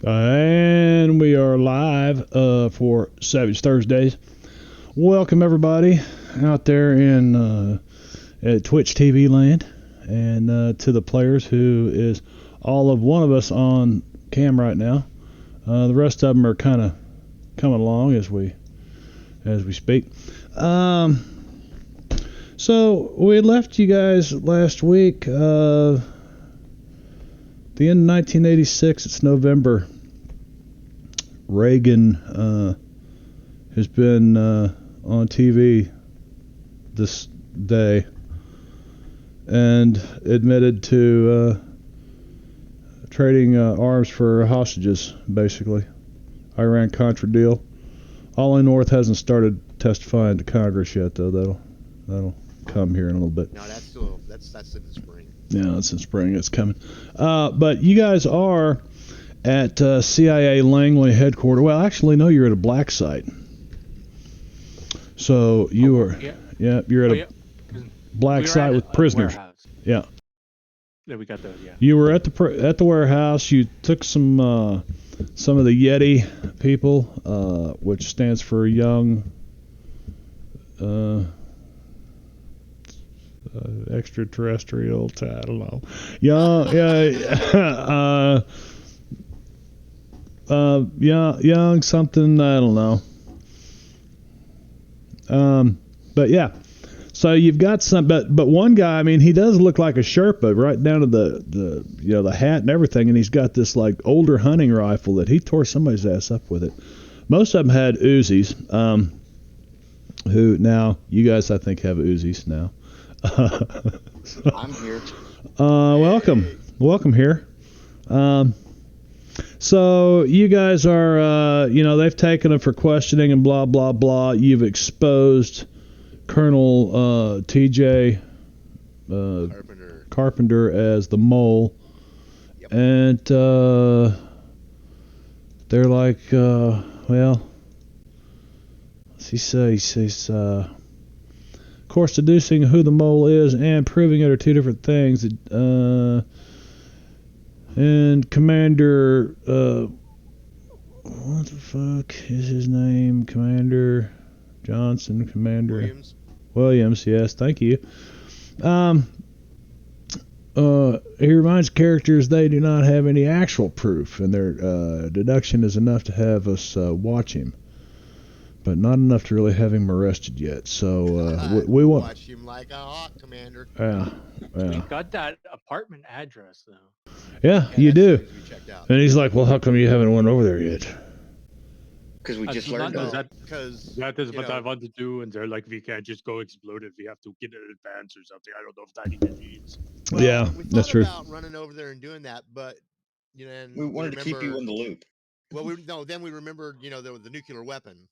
And we are live for Savage Thursdays. Welcome everybody out there in at Twitch TV land, and to the players who is all of one of us on cam right now. The rest of them are kind of coming along as we speak. So we left you guys last week. The end of 1986, it's November. Reagan has been on TV this day and admitted to trading arms for hostages, basically. Iran-Contra deal. Ollie North hasn't started testifying to Congress yet, though. That'll come here in a little bit. No, that's in the spring. Yeah, it's in spring. It's coming. But you guys are at CIA Langley headquarters. Well, actually, no, you're at a black site. So you are, you're at a black site with prisoners. Yeah. Yeah, we got those. Yeah. You were at the warehouse. You took some of the Yeti people, which stands for young. Extraterrestrial, I don't know. Young something, I don't know. But yeah, so you've got some, but one guy, I mean, he does look like a Sherpa, right down to the hat and everything, and he's got this like older hunting rifle that he tore somebody's ass up with it. Most of them had Uzis, who now you guys I think have Uzis now. I'm here. Welcome here. So you guys are, they've taken him for questioning and blah blah blah. You've exposed Colonel T.J. Carpenter as the mole, Yep. and they're like, well, what's he say? He says, of course, deducing who the mole is and proving it are two different things. And Commander, what the fuck is his name? Commander Johnson, Commander Williams. Yes, thank you. He reminds characters they do not have any actual proof, and their deduction is enough to have us watch him, but not enough to really have him arrested yet. So we want. Watch him like a hawk, Commander. Yeah. We got that apartment address though. Yeah, you do. We checked out. And he's like, well, how come you haven't went over there yet? Because we just learned Because That is what I want to do, and they're like, we can't just go explode it. We have to get an advance or something. I don't know if that even means. well, Yeah, we that's thought true. about running over there and doing that, but and we wanted to keep you in the loop. Well, then we remembered, there was the nuclear weapon,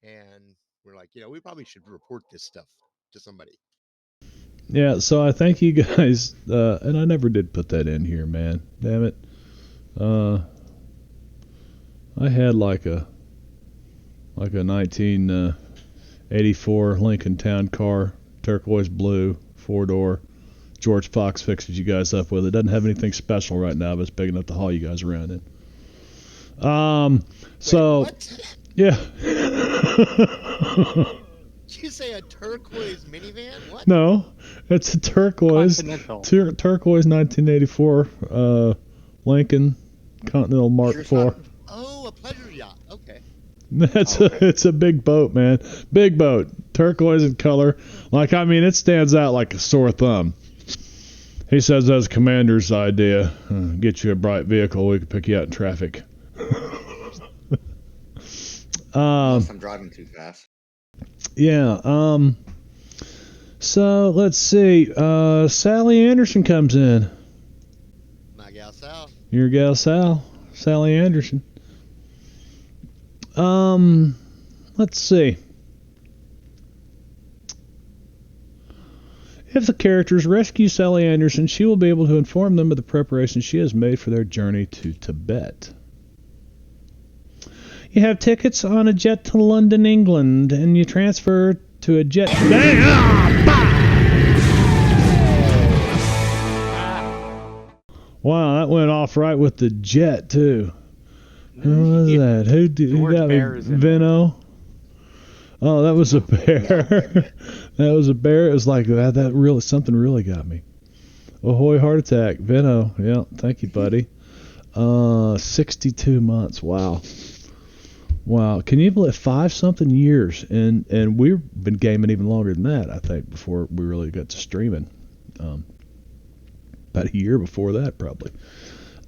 and we're like, we probably should report this stuff to somebody. Yeah, so I thank you guys, and I never did put that in here, man. Damn it. I had like a 1984 Lincoln Town Car, turquoise blue, 4-door. George Fox fixes you guys up with it. Doesn't have anything special right now, but it's big enough to haul you guys around in. So What? yeah. Did you say a turquoise minivan? What? No, it's a turquoise Continental. turquoise 1984 Lincoln Continental Mark Sure, IV. Oh, a pleasure yacht. Okay. It's a big boat, man. Big boat, turquoise in color. Like, I mean, it stands out like a sore thumb. He says that's commander's idea. Get you a bright vehicle, we can pick you out in traffic. Unless I'm driving too fast. Yeah. So let's see. Sally Anderson comes in. My gal Sal. Your gal Sally Anderson. Let's see. If the characters rescue Sally Anderson, she will be able to inform them of the preparations she has made for their journey to Tibet. You have tickets on a jet to London, England, and you transfer to a jet. Wow, that went off right with the jet too. Who was that? Who got me? Vino. Oh, that was a bear. That was a bear. It was like that. That really something really got me. Ahoy, heart attack, Vino. Yeah, thank you, buddy. 62 months. Wow. Wow. Can you believe 5-something years? And we've been gaming even longer than that, I think, before we really got to streaming. About a year before that, probably.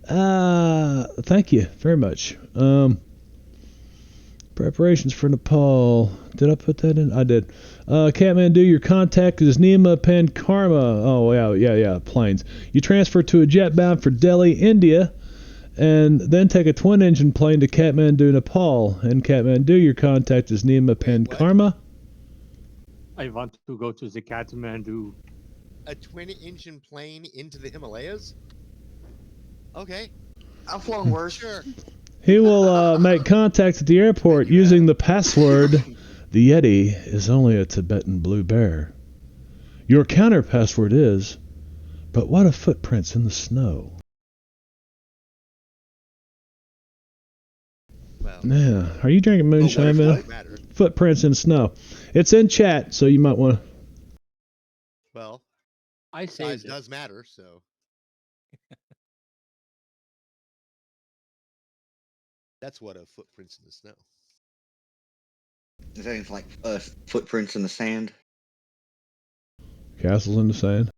Thank you very much. Preparations for Nepal. Did I put that in? I did. Kathmandu, your contact is Nima Pankarma. Oh, yeah, planes. You transfer to a jet bound for Delhi, India, and then take a twin-engine plane to Kathmandu, Nepal. And Kathmandu, your contact is Nima Pankarma. I want to go to the Kathmandu. A twin-engine plane into the Himalayas? Okay. I've flown worse. Sure. He will make contact at the airport using the password, "The Yeti is only a Tibetan blue bear." Your counter password is, "But what are footprints in the snow?" Well, Yeah. Are you drinking moonshine, man? Footprints in snow. It's in chat, so you might want to. Well, I size does matter, so. That's what a footprints in the snow. Is that like footprints in the sand? Castles in the sand.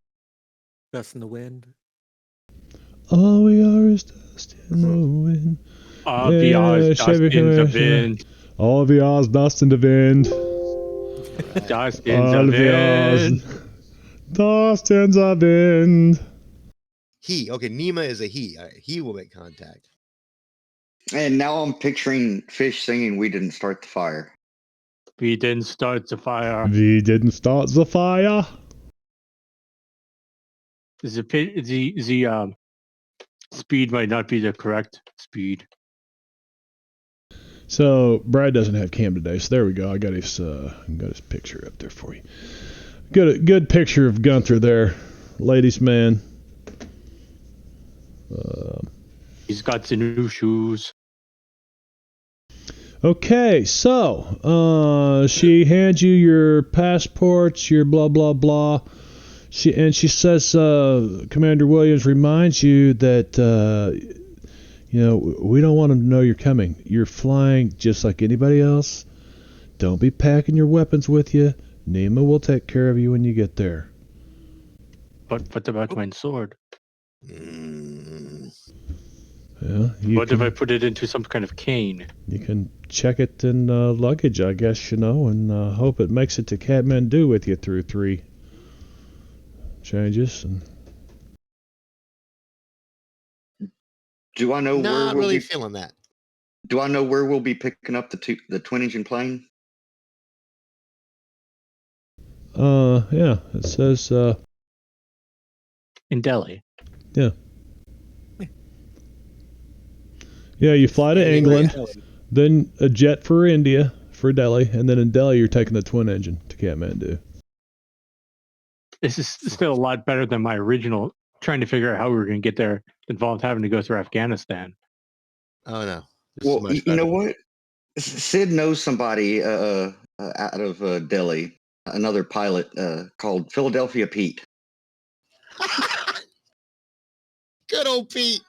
Dust in the wind. All we are is dust in the wind. All we are is dust in the wind. All we are is dust in the wind. Dust in the wind. Dust in the wind. He. Okay, Nima is a he. He will make contact. And now I'm picturing fish singing "We Didn't Start the Fire." We didn't start the fire. We didn't start the fire. The speed might not be the correct speed. So Brad doesn't have cam today, so there we go. I got his picture up there for you. Good picture of Gunther there, ladies man. He's got the new shoes. Okay, so she hands you your passports, your blah blah blah. She says, Commander Williams reminds you that we don't want them to know you're coming. You're flying just like anybody else. Don't be packing your weapons with you. Nima will take care of you when you get there. But what about my sword? Yeah, what if I put it into some kind of cane? You can check it in luggage, I guess, and hope it makes it to Kathmandu with you through 3 changes. And do I know Not where really feeling that. Do I know where we'll be picking up the twin-engine plane? Yeah, it says in Delhi. Yeah. Yeah, you fly to England, then a jet for India, for Delhi, and then in Delhi you're taking the twin engine to Kathmandu. This is still a lot better than my original trying to figure out how we were going to get there involved having to go through Afghanistan. Oh, no. Well, you know what? Sid knows somebody out of Delhi, another pilot called Philadelphia Pete. Good old Pete.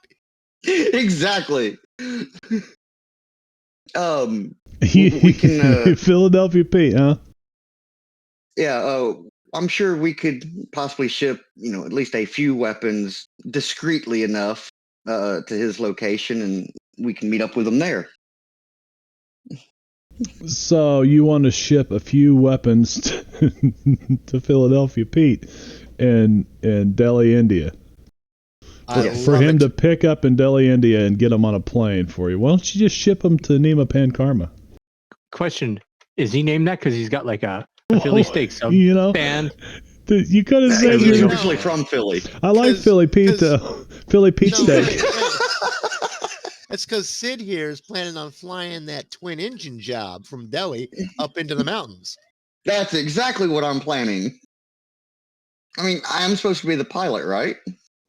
Exactly. We can Philadelphia Pete, huh? Yeah, I'm sure we could possibly ship, at least a few weapons discreetly enough to his location, and we can meet up with him there. So you want to ship a few weapons to Philadelphia Pete in Delhi, India. For him to pick up in Delhi, India, and get them on a plane for you. Why don't you just ship them to Nima Pankarma? Question: is he named that because he's got like a Philly steak sub band? You could have said he's originally from Philly. I like Philly Pete though. Philly Pete steak. That's because Sid here is planning on flying that twin engine job from Delhi up into the mountains. That's exactly what I'm planning. I mean, I'm supposed to be the pilot, right?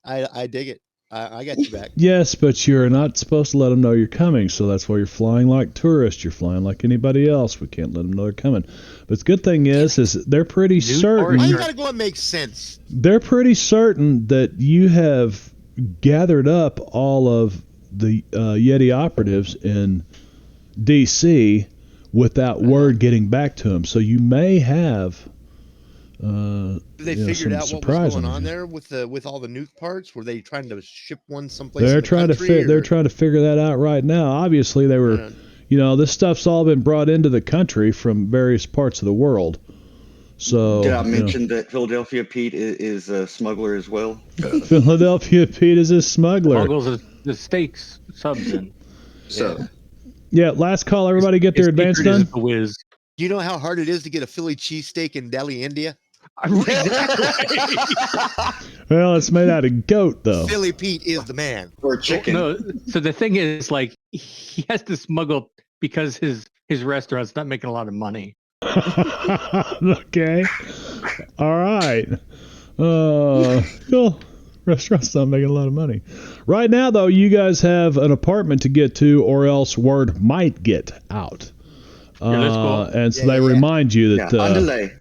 I dig it. I got you back. Yes, but you're not supposed to let them know you're coming, so that's why you're flying like tourists. You're flying like anybody else. We can't let them know they're coming. But the good thing is they're pretty certain. Why you gotta go and make sense? They're pretty certain that you have gathered up all of the Yeti operatives in D.C. without word getting back to them. So you may have. They figured out what was going on there with all the nuke parts. Were they trying to ship one someplace? They're in the trying country, they're trying to figure that out right now. Obviously, they were. This stuff's all been brought into the country from various parts of the world. So did I mention that Philadelphia Pete is a smuggler as well? Philadelphia Pete is a smuggler. Smuggles the steaks subs in. So yeah, last call. Everybody get their advance done. The whiz. Do you know how hard it is to get a Philly cheesesteak in Delhi, India? Well, it's made out of goat, though. Philly Pete is the man. Or chicken. No, so the thing is, like, he has to smuggle because his restaurant's not making a lot of money. Okay. All right. Cool. Restaurant's not making a lot of money. Right now, though, you guys have an apartment to get to, or else word might get out. Let's go. And so they remind you that. Underlay.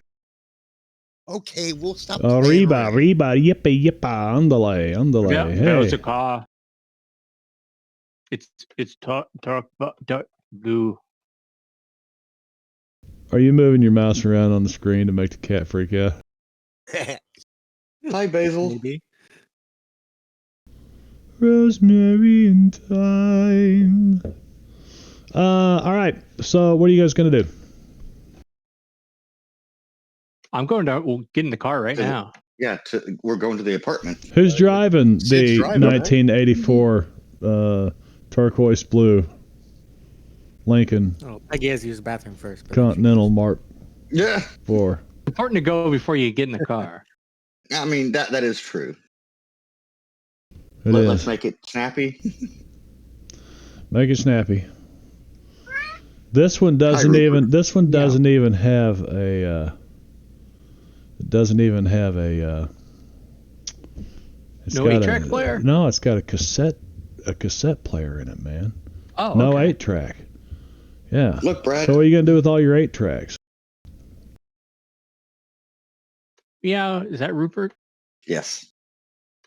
Okay, we'll stop. Reba, yippee, andale. Yeah, Hey. there's a car. It's dark blue. Are you moving your mouse around on the screen to make the cat freak out? Hi, Basil. Maybe. Rosemary in time. All right. So, what are you guys gonna do? I'm going to get in the car right now. Yeah, we're going to the apartment. Who's driving the driving, 1984 turquoise blue Lincoln Oh, Peggy has to use the bathroom first. but- Continental Mark Yeah, IV? Important to go before you get in the car. I mean that is true. It Let's is. make it snappy. Make it snappy. This one doesn't Hi, even. This one doesn't even have a. It doesn't even have a. It's No got 8-track player? No, it's got a cassette player in it, man. Oh, No okay. 8-track. Yeah. Look, Brad. So what are you gonna do with all your 8-tracks? Yeah, is that Rupert? Yes.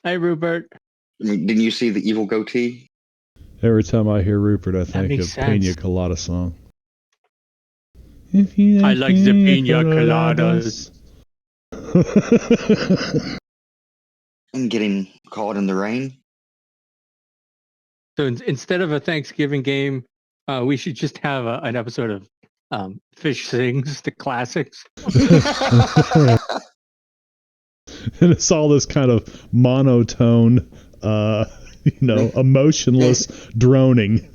Hi, Rupert. I mean, didn't you see the evil goatee? Every time I hear Rupert, I think makes of sense. Pina Colada song. If you I like the pina coladas. And getting caught in the rain. So instead of a Thanksgiving game, we should just have an episode of Fish Sings, the classics. And it's all this kind of monotone, emotionless droning.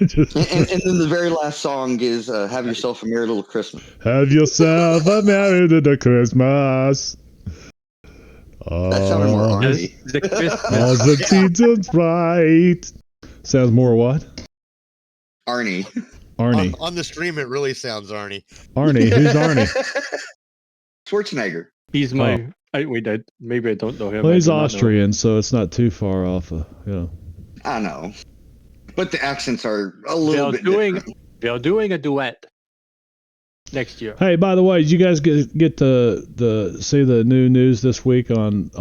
Just, and then the very last song is "Have Yourself a Merry Little Christmas." have yourself a merry little Christmas. That sounded more Arnie. The Christmas. All the seasons bright. Sounds more what? Arnie. Arnie. On the stream, it really sounds Arnie. Arnie. Who's Arnie? Schwarzenegger. He's my. Maybe I don't know him. Well, I he's do not know him. Austrian, so it's not too far off. I know, but the accents are a little bit different. They're doing a duet next year. Hey, by the way, did you guys get to see the new news this week on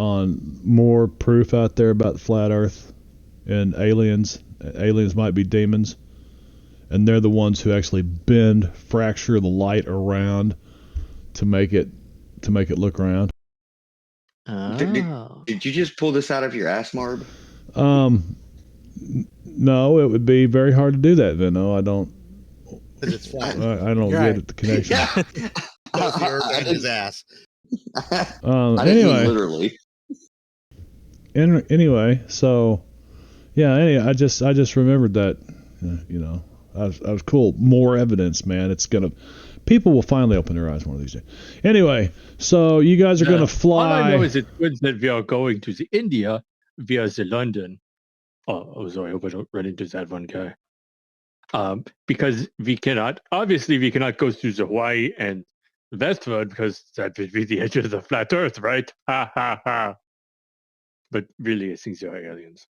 more proof out there about the flat Earth and aliens? Aliens might be demons, and they're the ones who actually fracture the light around to make it look round. Oh. Did you just pull this out of your ass, Marb? No, it would be very hard to do that. Then, no, I don't. Because it's flat. I don't You're get the connection. Yeah. That's the earth and his ass. I didn't mean Anyway, literally. anyway, so yeah. Anyway, I just remembered that. I was cool. More evidence, man. People will finally open their eyes one of these days. Anyway, so you guys are gonna fly. All I know is that we are going to the India via the London. Oh, sorry. I hope I don't run into that one guy. Because we cannot go through the Hawaii and westward because that would be the edge of the flat Earth, right? Ha ha ha. But really, I think they are aliens.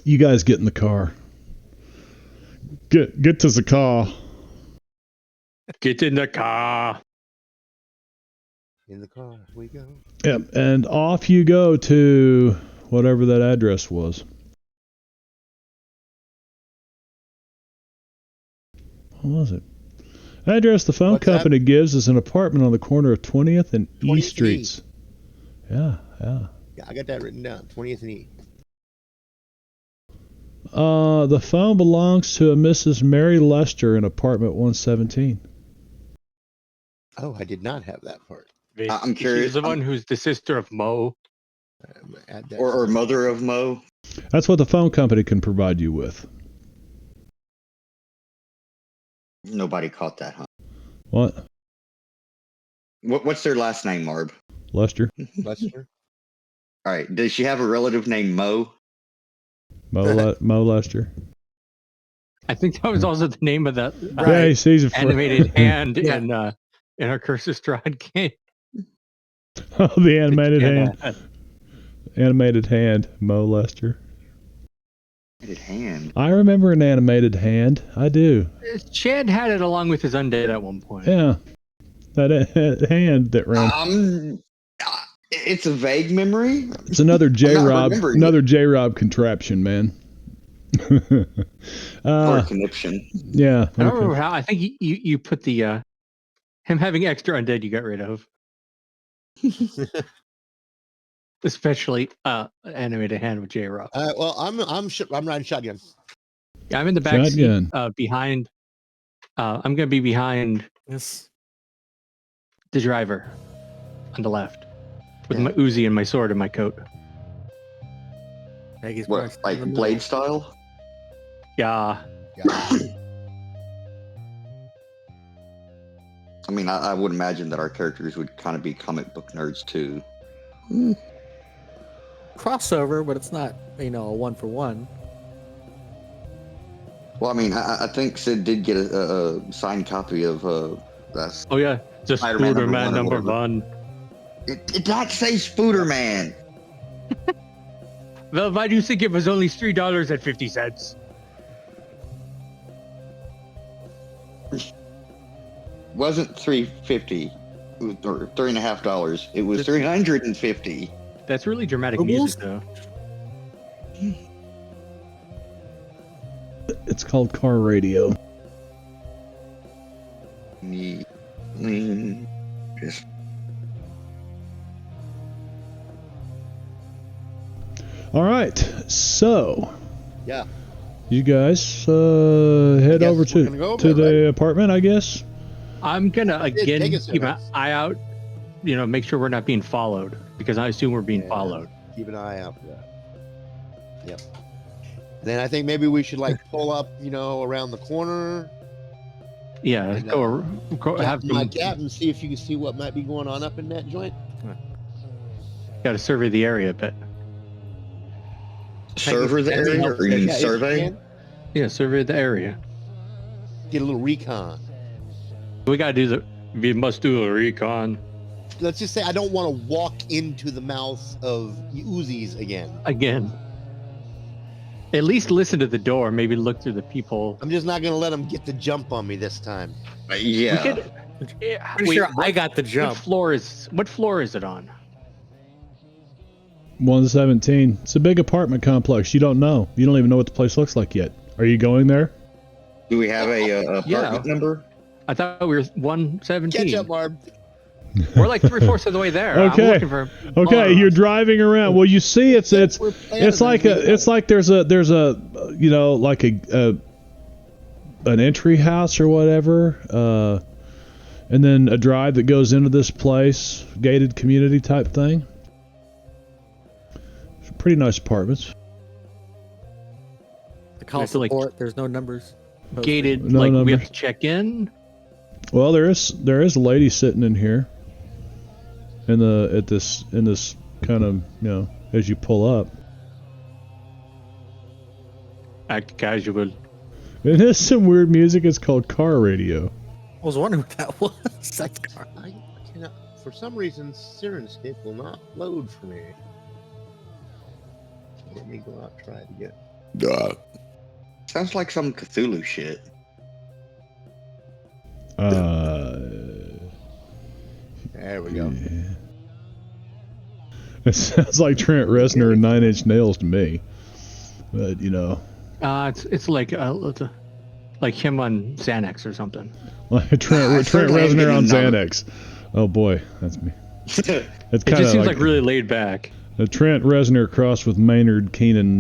You guys get in the car. Get to the car. Get in the car. In the car we go. Yep, and off you go to whatever that address was. What was it? Address the phone What's that? company gives is an apartment on the corner of 20th and 20th and E E. Streets. Yeah. Yeah, I got that written down. 20th and E. The phone belongs to a Mrs. Mary Lester in apartment 117. Oh, I did not have that part. I'm curious. She's the one who's the sister of Mo. I'm gonna add that. Or mother of Mo. That's what the phone company can provide you with. Nobody caught that, huh? What? What's their last name, Marb? Lester? Lester. All right. Does she have a relative named Mo? Mo Lester? I think that was also the name of that Yeah, he's a animated hand Yeah. in our Curse of Strahd game. Oh, the animated Yeah. hand. Animated hand, Mo Lester. Animated hand. I remember an animated hand. I do. Chad had it along with his undead at one point. Yeah. That hand that ran. It's a vague memory. It's another J-Rob. remembering Another J-Rob contraption, man. Or conniption. Yeah. I don't remember how. I think you put the him having extra undead you got rid of. Especially animated hand with J-Rob. Well, I'm riding shotgun. Yeah, I'm in the back Shotgun. seat behind. I'm gonna be behind Yes. the driver on the left with my Uzi and my sword and my coat. Maggie's What, parked in like the middle. Blade style? Yeah. I mean, I would imagine that our characters would kind of be comic book nerds too. Crossover, but it's not, a 1-for-1. Well, I mean, I think Sid did get a signed copy of that's. Oh yeah, just Spider-Man Spider-Man number number one or one. It did not say Spooderman. Well, why do you think it was only $3.50? Wasn't $3.50 or $3.50. It was $350. That's really dramatic Rubles? music, though. It's called car radio. Just All right. So, Yeah. you guys head guess over we're gonna go over to it, the apartment, I guess. I'm gonna again take us keep there. an eye out. Make sure we're not being followed because I assume we're being Yeah. followed. Keep an eye out for that. Yep. Then I think maybe we should pull up, around the corner. Yeah, And, go have my some. cap and see if you can see what might be going on up in that joint. Got to survey the area a bit. server the area, or you mean Yeah, if you survey? can, Yeah, survey the area. get a little recon. We must do a recon Let's just say I don't want to walk into the mouth of Uzis again. again. At least listen to the door. Maybe look through the peephole. I'm just not going to let them get the jump on me this time. Yeah. We could. Pretty sure I got the jump. What floor is it on? 117. It's a big apartment complex. You don't know. You don't even know what the place looks like yet. Are you going there? Do we have a apartment number? I thought we were 117. Catch up, Marb. We're like 3/4 of the way there. Okay. I'm looking for Okay, you're driving around. Well, you see, it's We're planning like on it. it's like there's a like an entry house or whatever, and then a drive that goes into this place, gated community type thing. Pretty nice apartments. The call It's like- support, there's no numbers. posted. gated. No We number. have to check in. Well, there is a lady sitting in here. In this kind of as you pull up. Act casual. It has some weird music. It's called car radio. I was wondering what that was. That's car. I cannot, for some reason, Sirenscape will not load for me. Let me go out and try it again. Sounds like some Cthulhu shit. There we go. Yeah. It sounds like Trent Reznor and Nine Inch Nails to me. But, you know. It's like him on Xanax or something. Like Trent Reznor on Xanax. Oh boy, that's me. It's It kind just of seems like really laid back. Trent Reznor crossed with Maynard Keenan,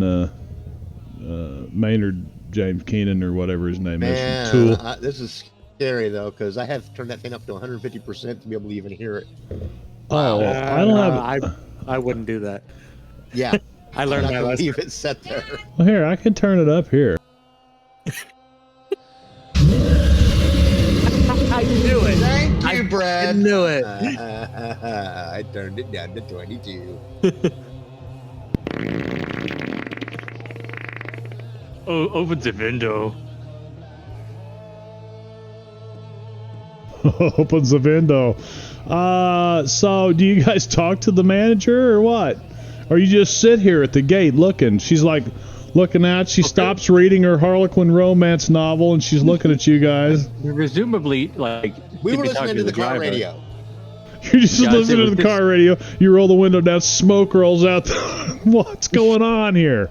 Maynard James Keenan or whatever his name is. Tool. This is scary though, because I have turned that thing up to 150% to be able to even hear it. Oh, I don't have. I wouldn't do that. Yeah, I learned I'm my not gonna lesson. leave it set there. Well, here I can turn it up here. I knew it. Thank you, I Brad. knew it. I turned it down to 22. Oh, opens the window. Opens the window. So do you guys talk to the manager or what? Or you just sit here at the gate looking? She's like looking out. She stops reading her Harlequin romance novel and she's looking at you guys. Presumably, like We he'd were be listening talking to the car driver. radio. You're just Yeah, listening to with the this- car radio. You roll the window down. Smoke rolls out. What's going on here?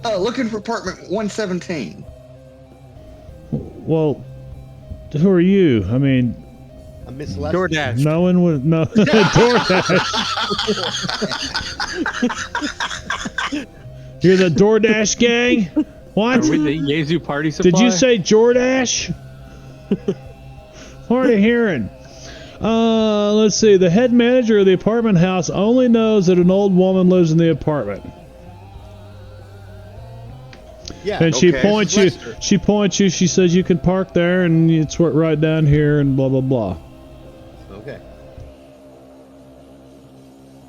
Looking for apartment 117. Well, who are you? I mean, I'm Miss Leslie. DoorDash. no one would. No. DoorDash. You're the DoorDash gang? What? Are we the Yezu party supply? Did you say Jordash? Hard of hearing. Let's see. The head manager of the apartment house only knows that an old woman lives in the apartment. Yeah. And she Okay. points you. Lester. She points you. She says you can park there, and it's right down here, and blah blah blah. Okay.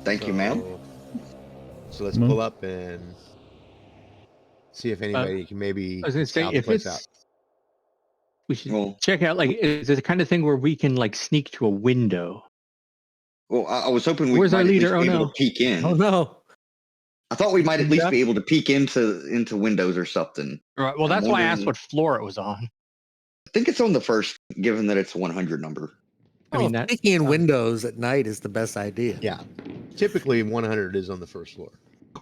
Thank you, ma'am. So let's Mhm. pull up and see if anybody can maybe I was gonna say scout the if place it's, out. we should Well, check out. Like, is it the kind of thing where we can like sneak to a window? I was hoping we Where's might our at least leader? be Oh, able no. to peek in. Oh no. I thought we might at least Yeah. be able to peek into windows or something. Right. Well, I'm that's why I asked wondering- what floor it was on. I think it's on the first, given that it's a 100 number. I mean, Oh, that peeking in sounds- windows at night is the best idea. Yeah. Typically 100 is on the first floor.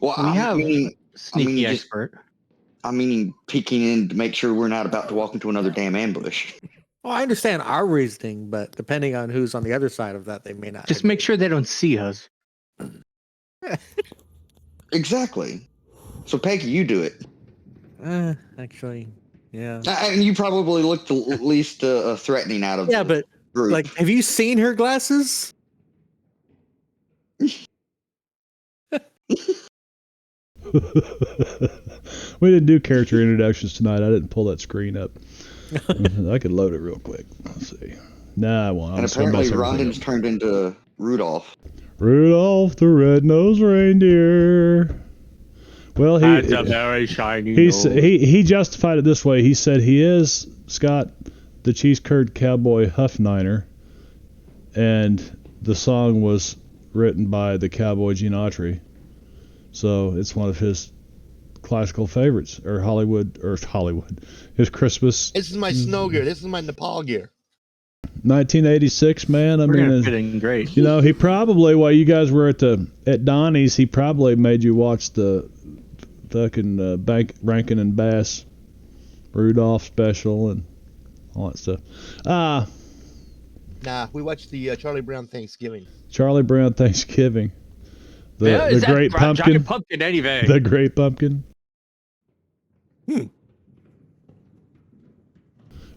Well, We have meaning sneaky just- expert. peeking in to make sure we're not about to walk into another damn ambush. Well, I understand our reasoning, but depending on who's on the other side of that, they may not. Just make sure they don't see us. Exactly. So Peggy, you do it. Actually, yeah. And you probably look the least threatening out of Yeah, the but group. like, have you seen her glasses? We didn't do character introductions tonight. I didn't pull that screen up. I could load it real quick. Let's see. Nah, I won't. and I'll just mess apparently everything Rondon's up. turned into Rudolph. Rudolph the Red-Nosed Reindeer. Well, That's a very shiny. he justified it this way. He said he is Scott, the cheese-curd cowboy Huffniner, and the song was written by the cowboy Gene Autry. So it's one of his classical favorites, or Hollywood, his Christmas. This is my snow gear. This is my Nepal gear. 1986, man. I We're mean, gonna fit in great. you know, he probably, while you guys were at Donnie's, he probably made you watch the fucking Rankin and Bass Rudolph special and all that stuff. Nah, we watched the Charlie Brown Thanksgiving. Charlie Brown Thanksgiving. Yeah, The is that Great Pumpkin. Giant pumpkin anyway. The Great Pumpkin. Hmm.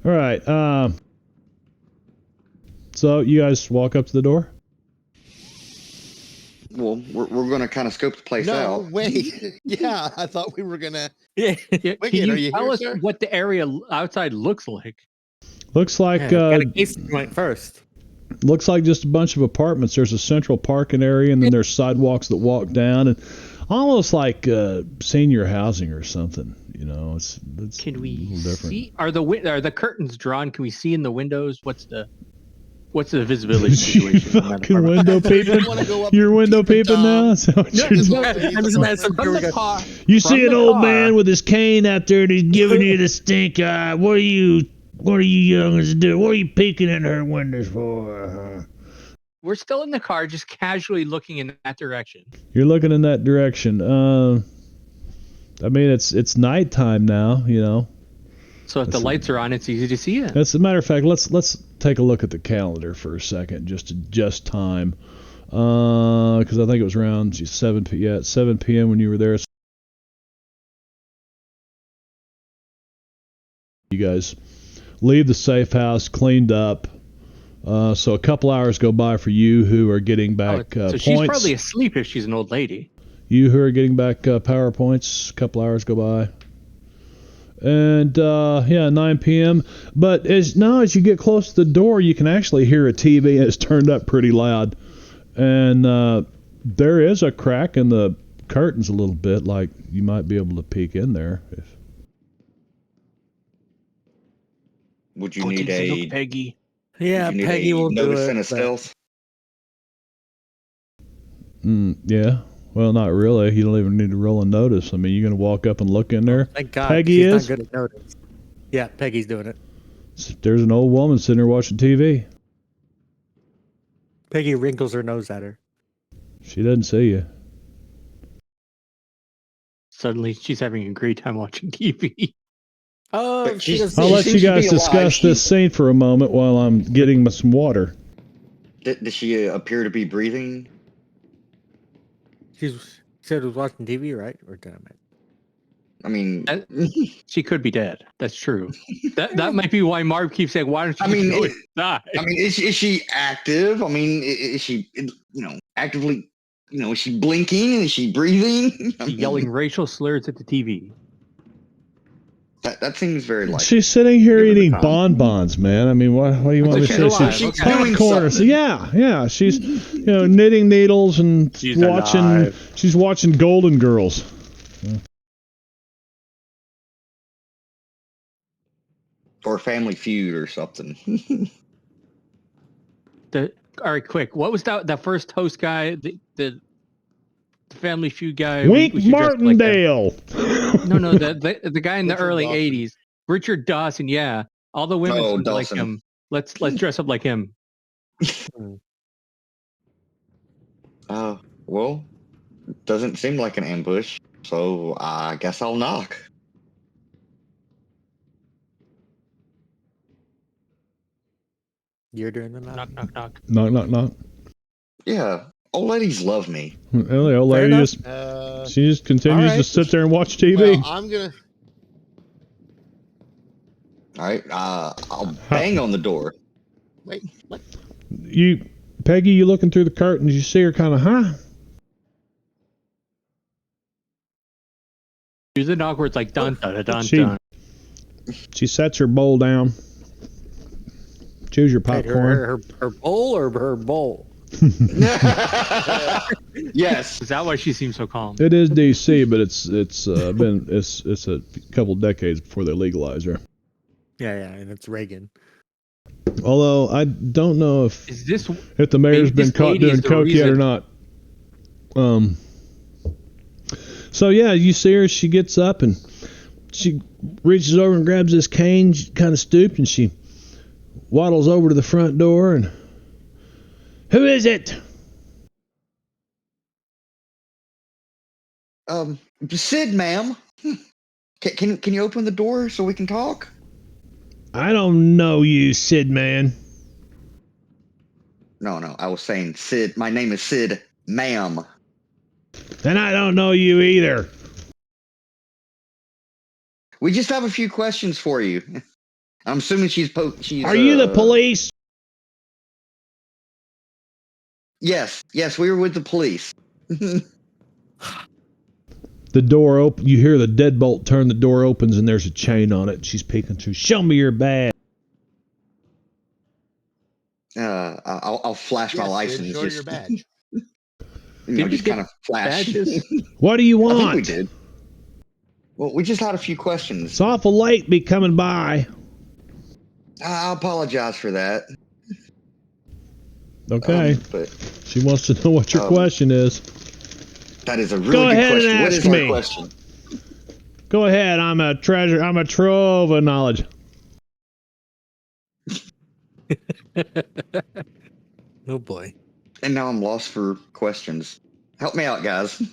All right. So you guys walk up to the door? Well, we're going to kind of scope the place No, out. wait. Yeah, I thought we were gonna. Yeah. Yeah, Wicked, can are you you tell here, us sir? what the area outside looks like? Looks like Got a case joint first. looks like just a bunch of apartments. There's a central parking area, and then there's sidewalks that walk down, and almost like senior housing or something. You know, it's Can a we little different. see? Are the curtains drawn? Can we see in the windows? What's the? What's the visibility You situation? in that fucking apartment? window peeping? wanna go up You're and window peep the peeping now? dog? Is that what Yeah, you're just doing? walk in. I'm just messing. From Here we the go. car. You From see an the old car. man with his cane out there and he's giving you the stink eye. What are you youngins doing? What are you peeking in her windows for? We're still in the car, just casually looking in that direction. You're looking in that direction. I mean, it's nighttime now, you know. So if the lights are on, it's easy to see it. As a matter of fact, let's take a look at the calendar for a second, just to adjust time. Because I think it was around 7 p.m. when you were there. You guys leave the safe house cleaned up. So a couple hours go by for you who are getting back So points. she's probably asleep if she's an old lady. You who are getting back power points, a couple hours go by. And 9 p.m. But as you get close to the door, you can actually hear a TV. It's turned up pretty loud, and there is a crack in the curtains a little bit, like you might be able to peek in there. Would you Go need take a a look, Peggy. Yeah, would you need Peggy a will do notice it. and a but- stealth? Yeah. Well, not really. You don't even need to roll a notice. I mean, you're gonna walk up and look in there. Thank God. Peggy she's is? not good at notice. Yeah, Peggy's doing it. There's an old woman sitting there watching TV. Peggy wrinkles her nose at her. She doesn't see you. Suddenly, she's having a great time watching TV. Oh, But she she's- doesn't I'll see let seems you to be guys alive. discuss this scene for a moment while I'm getting some water. Does she appear to be breathing? She said was watching TV, right? Or did I make? I mean, She could be dead. That's true. That might be why Marv keeps saying, "Why don't you I mean, go it- inside?" is she active? I mean, is she actively? Is she blinking? Is she breathing? I mean, Yelling racial slurs at the TV. That seems very likely. She's sitting here Given the eating time. bonbons, man. I mean, what do you want me to she's say? alive. She's Okay. popcorn. So yeah. She's knitting needles and She's watching. alive. She's watching Golden Girls. Or Family Feud or something. All right, quick. What was that first host guy? The Family Feud guy. Wink we should dress like him. Martindale. No, the guy in the Richard early Dawson. '80s, Richard Dawson. Yeah, all the women Oh, seem to like Dawson. him. Let's dress up like him. Well, doesn't seem like an ambush, so I guess I'll knock. You're doing the knock. Knock, knock, knock. Knock, knock, knock. Yeah, old ladies love me. Well, the old Fair lady enough. she just continues all to right. sit there and watch TV. Well, I'm gonna. All right, I'll bang on the door. Wait, what? Peggy, you looking through the curtains? You see her kind of, huh? Do the knock where it's like dun dun dun She- dun. She sets her bowl down. Choose your Wait, popcorn. her bowl or her bowl? Yes. Is that why she seems so calm? It is DC, but it's a couple decades before they legalized her. Yeah, and it's Reagan. Although I don't know if Is this the mayor's This been caught lady is doing the coke yet or reason- not. So yeah, you see her. She gets up and she reaches over and grabs this cane. She kind of stooped and she waddles over to the front door and, who is it? Sid, ma'am. Can you open the door so we can talk? I don't know you, Sid man. No, I was saying Sid. My name is Sid, ma'am. And I don't know you either. We just have a few questions for you. I'm assuming she's. Are you the police? Yes, we were with the police. The door open. You hear the deadbolt turn. The door opens and there's a chain on it. She's peeking through. Show me your badge. I'll flash my Yes, license. Sid, show your badge. Did we just get kind of flash. badges? What do you I want? think we did. Well, we just had a few questions. It's awful late. Be coming by. I apologize for that. Okay. But She wants to know what your question is. that is a really Go good ahead and question. What ask is our me. question? Go ahead. I'm a treasure. I'm a trove of knowledge. Oh boy. And now I'm lost for questions. Help me out, guys.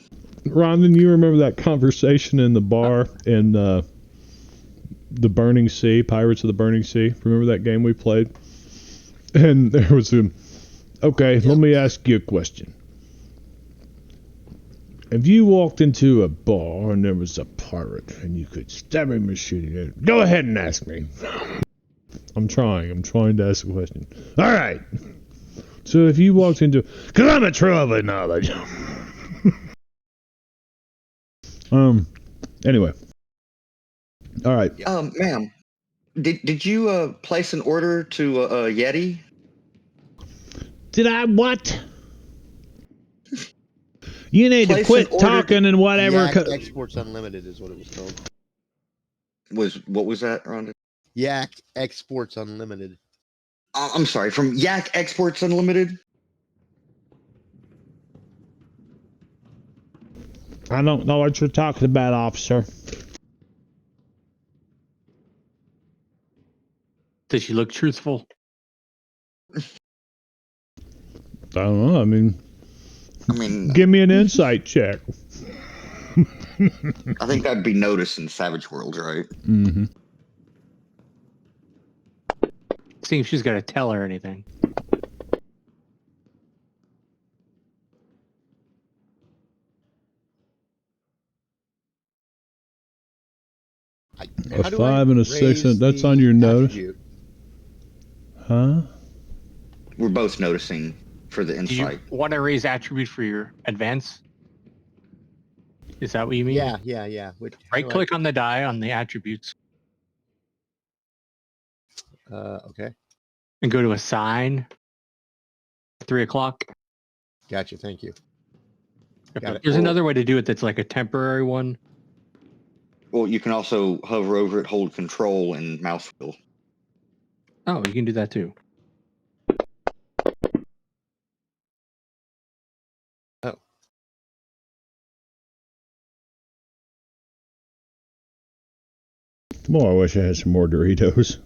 Rondon, you remember that conversation in the bar in the Burning Sea, Pirates of the Burning Sea? Remember that game we played? And there was a... Okay, let me ask you a question. If you walked into a bar and there was a pirate and you could stab him and shoot him, go ahead and ask me. I'm trying to ask a question. All right. So if you walked into... Because I'm a trove of knowledge. Anyway. All right. Ma'am, did you place an order to Yeti? Did I what? You need Place to quit an order talking and whatever. Yak Exports Unlimited is what it was called. What was that, Rhonda? Yak Exports Unlimited. I'm sorry, from Yak Exports Unlimited? I don't know what you're talking about, officer. Does she look truthful? I don't know. I mean, give me an insight check. I think that'd be noticed in Savage Worlds, right? Mm-hmm. Seeing if she's got to tell her anything. A 5 and a 6. That's on your notice. Attribute? Huh? We're both noticing for the Do insight. you want to raise attribute for your advance? Is that what you mean? Yeah. Right click on the die on the attributes Okay. and go to assign 3 o'clock. Gotcha. Thank you. Got it. There's another way to do it that's like a temporary one. Well, you can also hover over it, hold control, and mouse wheel. Oh, you can do that too. Oh. Boy, I wish I had some more Doritos.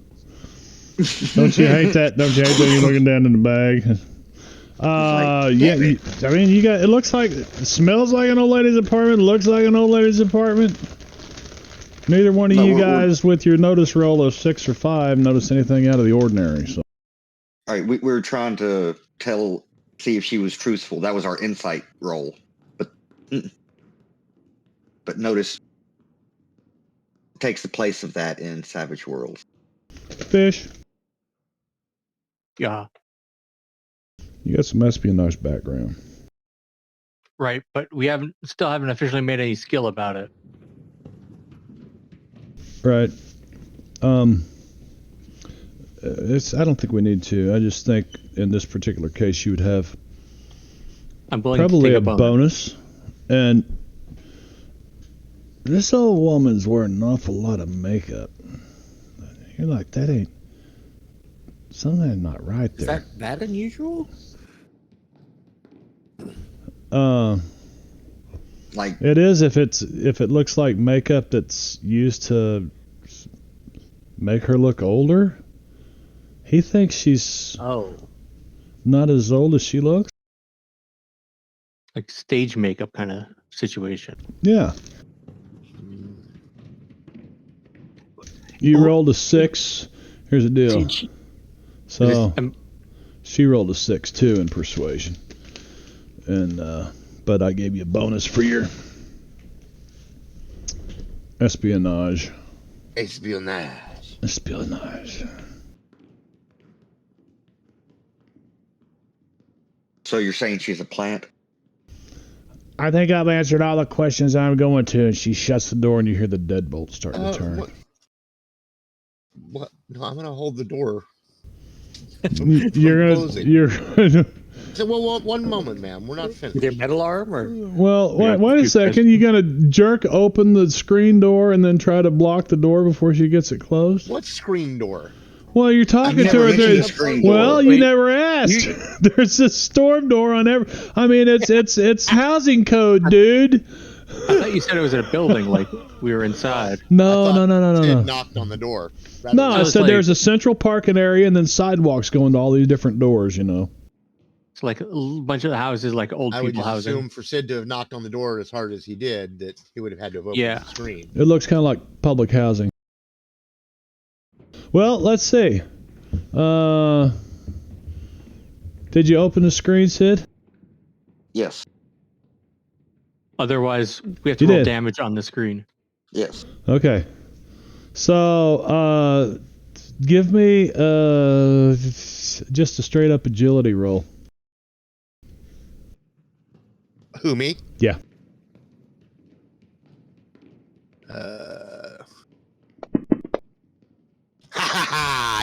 Don't you hate that? Don't you hate that you're looking down in the bag? Yeah. I mean, you got. It looks like. It smells like an old lady's apartment. Looks like an old lady's apartment. Neither one of you guys, with your notice roll of 6 or 5, notice anything out of the ordinary. So. All right, we were trying to see if she was truthful. That was our insight roll, but notice takes the place of that in Savage Worlds. Fish. Yeah. You got some espionage background. Right, but we still haven't officially made any skill about it. Right. I don't think we need to. I just think in this particular case you would have I'm willing probably to take a bonus. And this old woman's wearing an awful lot of makeup. You're like, that ain't something not right there. Is that unusual? Like It is if it looks like makeup that's used to make her look older. He thinks she's not as old as she looks. like stage makeup kind of situation. Yeah. You rolled a 6. Here's the deal. So she rolled a 6 too in persuasion, and but I gave you a bonus for your espionage. Espionage. So you're saying she's a plant? I think I've answered all the questions I'm going to, and she shuts the door, and you hear the deadbolt start to turn. What? No, I'm gonna hold the door. You're gonna. So, well, one moment, ma'am. We're not finished. Your metal arm, or Well, wait a second. You gonna jerk open the screen door and then try to block the door before she gets it closed? What screen door? Well, you're talking to never her. mentioned There. the screen Well, door. you Wait. never asked. There's a storm door on every. I mean, it's housing code, dude. I thought you said it was in a building, like we were inside. No, I thought no. Sid knocked on the door. No, I was said like- there's a central parking area and then sidewalks going to all these different doors. You know. It's like a bunch of the houses, like old I would people just housing. assume for Sid to have knocked on the door as hard as he did, that he would have had to have opened Yeah. the screen. It looks kind of like public housing. Well, let's see. Did you open the screen, Sid? Yes. Otherwise, we have to You roll did. damage on the screen. Yes. Okay. So, give me just a straight up agility roll. Who, me? Yeah.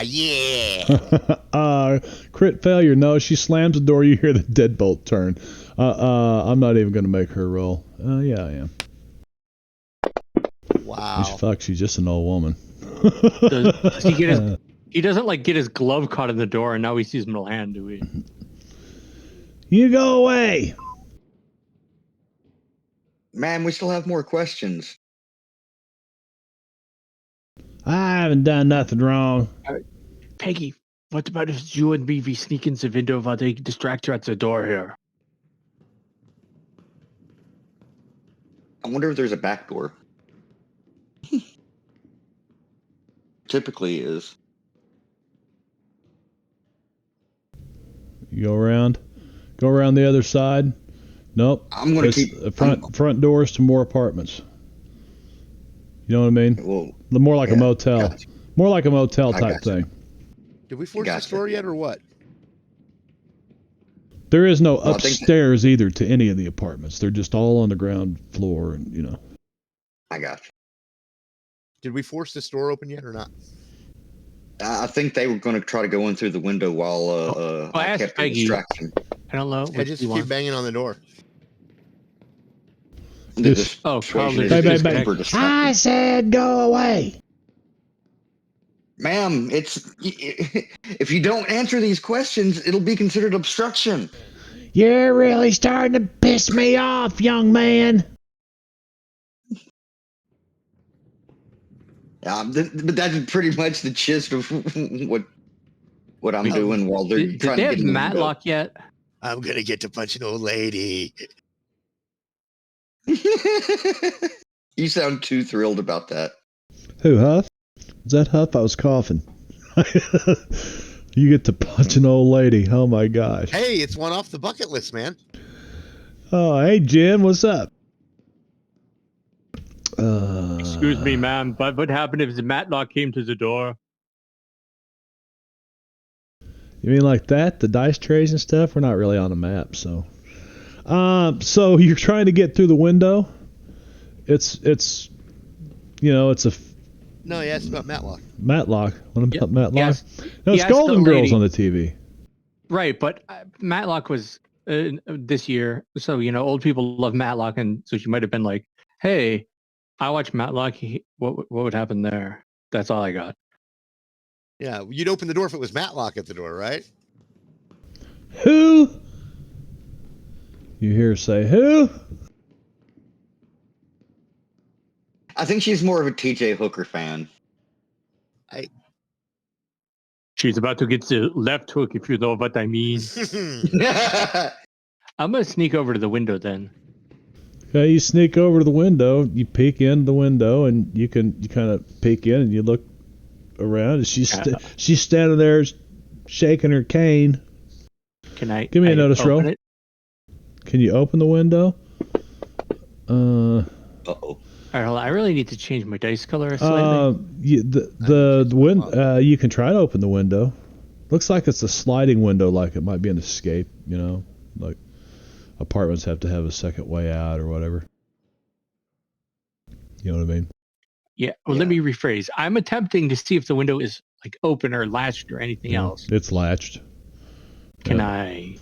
Yeah. Crit failure. No, she slams the door. You hear the deadbolt turn. I'm not even going to make her roll. Yeah, I am. Wow. Fuck, she's just an old woman. Does he get his? He doesn't like get his glove caught in the door, and now he sees middle hand. Do we? You go away. Man, we still have more questions. I haven't done nothing wrong. Peggy, what about if you and me sneak into the window while they distract her at the door here? I wonder if there's a back door. Typically is. You go around the other side. Nope. I'm gonna It's keep the front doors to more apartments. You know what I mean? Well, More like a yeah, motel. gotcha. More like a motel I type gotcha. thing. Did we force Gotcha. the store yet, or what? There is no Well, I think upstairs either to any of the apartments. They're just all on the ground floor, and you know. I got you. Did we force the store open yet, or not? I think they were going to try to go in through the window while I I asked kept the Peggy. distraction. I don't know. I What just you keep want. banging on the door. The Just- probably persuasion just is bang, super I distracting. said go away. Ma'am, it's if you don't answer these questions, it'll be considered obstruction. You're really starting to piss me off, young man. But that's pretty much the gist of what I'm doing while they're Did trying they to have get in the window. Matlock yet? I'm gonna get to punch an old lady. You sound too thrilled about that. Who, Huff? Was that Huff? I was coughing. You get to punch an old lady. Oh my gosh. Hey, it's one off the bucket list, man. Oh, hey Jim, what's up? Excuse me, ma'am, but what happened if the Matlock came to the door? You mean like that? The dice trays and stuff? We're not really on a map, so. So you're trying to get through the window. It's you know, it's a No, he asked about Matlock. Matlock. What about Yeah, Matlock? yes. No, He it's asked the Golden Girls lady- on the TV. Right, but Matlock was this year, so you know, old people love Matlock, and so she might have been like, "Hey, I watch Matlock. What would happen there?" That's all I got. Yeah, you'd open the door if it was Matlock at the door, right? Who? You hear her say who? I think she's more of a TJ Hooker fan. She's about to get the left hook, if you know what I mean. I'm gonna sneak over to the window then. Okay, you sneak over to the window. You peek in the window, and you kind of peek in, and you look around. And she's standing there, shaking her cane. Can I? Give me a notice open roll. it? Can you open the window? Uh-oh. All right, hold on. I really need to change my dice color slightly. You can try to open the window. Looks like it's a sliding window, like it might be an escape. You know, like apartments have to have a second way out or whatever. You know what I mean? Yeah. Well, let me rephrase. I'm attempting to see if the window is like open or latched or anything else. It's latched. Can Yeah. I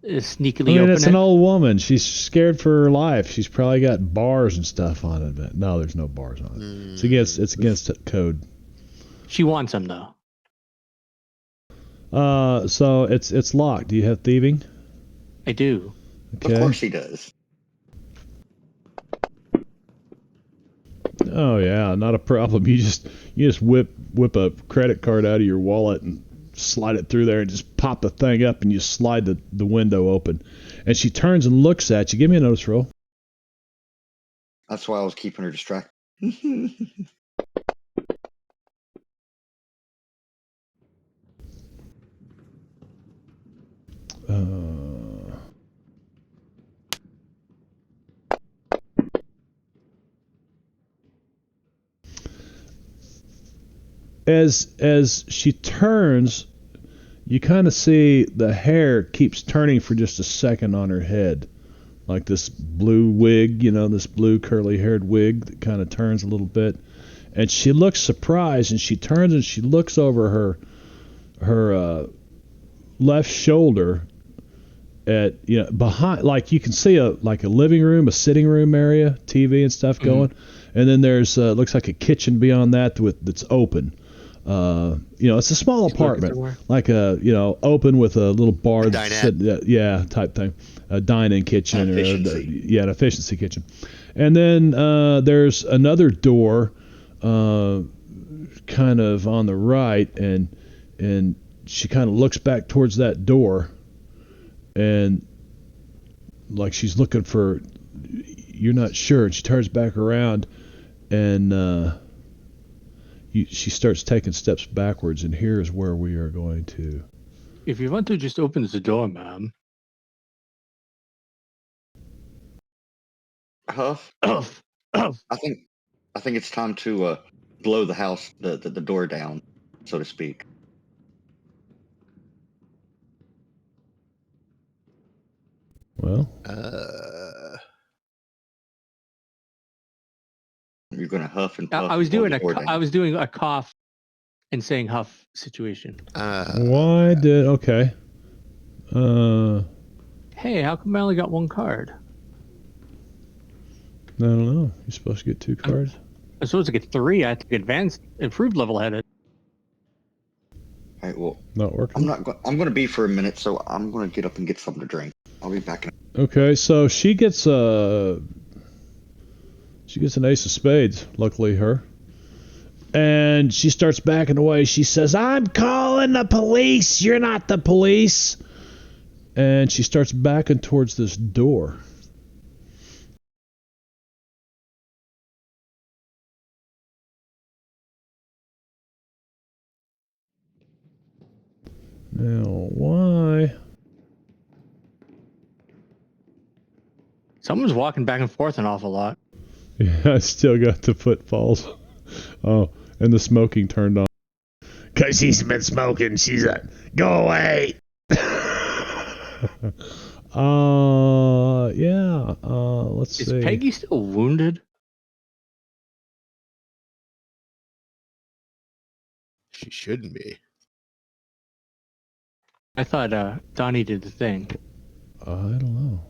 I sneakily mean, open it's it? an old woman. She's scared for her life. She's probably got bars and stuff on it. But no, there's no bars on it. It's against code. She wants them though. So it's locked. Do you have thieving? I do. Okay. Of course he does. Oh yeah, not a problem. You just whip a credit card out of your wallet and slide it through there and just pop the thing up and you slide the window open. And she turns and looks at you. Give me a notice roll. That's why I was keeping her distracted. As she turns, you kind of see the hair keeps turning for just a second on her head, like this blue wig, this blue curly-haired wig that kind of turns a little bit, and she looks surprised, and she turns and she looks over her left shoulder at behind, like you can see a living room, a sitting room area, TV and stuff going, and then there's looks like a kitchen beyond that that's open. It's a small apartment, like open with a little bar, type thing, a dine-in kitchen, an efficiency. An efficiency kitchen. And then there's another door, kind of on the right, and she kind of looks back towards that door, and like she's looking for, you're not sure, and she turns back around, and she starts taking steps backwards, and here is where we are going to. If you want to just open the door, ma'am. Huff. Oh. I think it's time to blow the house, the door down, so to speak. Well, you're gonna huff and puff. I was doing a cough and saying huff situation. okay. Hey, how come I only got one card? I don't know. You're supposed to get 2 cards. I'm supposed to get 3. I think advanced, improved level headed. All right, well, not working. I'm gonna be for a minute, so I'm gonna get up and get something to drink. I'll be back in. Okay, so she gets an ace of spades. Luckily, her. And she starts backing away. She says, "I'm calling the police. You're not the police." And she starts backing towards this door. Now, why? Someone's walking back and forth an awful lot. Yeah, I still got the footfalls. Oh, and the smoking turned on. Because she's been smoking. She's like, go away. Let's see. Is Peggy still wounded? She shouldn't be. I thought Donnie did the thing. I don't know.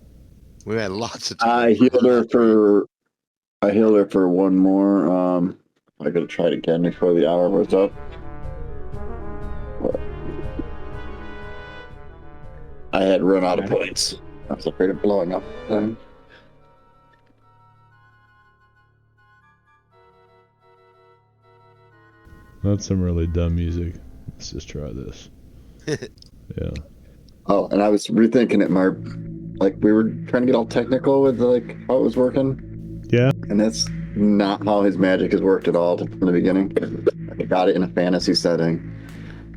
We had lots of time. I healed her for one more. I gotta try it again before the hour was up. But I had run out of points. I was afraid of blowing up. That's some really dumb music. Let's just try this. Yeah. Oh, and I was rethinking it, Mark. Like, we were trying to get all technical with like how it was working. Yeah. And that's not how his magic has worked at all from the beginning. I got it in a fantasy setting.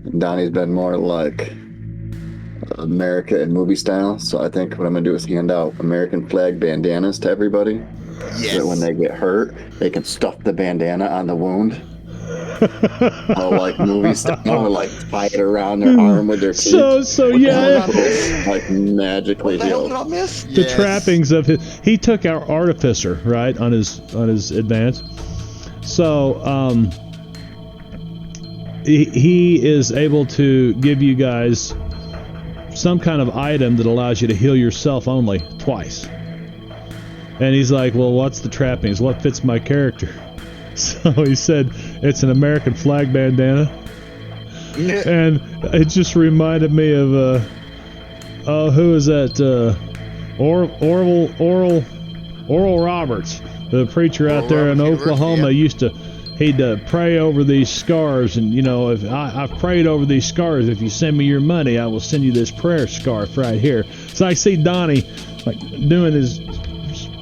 And Donnie's been more like America and movie style. So I think what I'm gonna do is hand out American flag bandanas to everybody. Yes. So that when they get hurt, they can stuff the bandana on the wound. Like movie style, like tie it around their arm with their teeth. So yeah, like magically healed. The trappings of he took our artificer right on his advance. So he is able to give you guys some kind of item that allows you to heal yourself only twice. And he's like, well, what's the trappings? What fits my character? So he said, it's an American flag bandana. And it just reminded me of who is that? Oral Roberts, the preacher out there in Oklahoma. He'd pray over these scars, and if I've prayed over these scars, if you send me your money, I will send you this prayer scarf right here. So I see Donnie doing his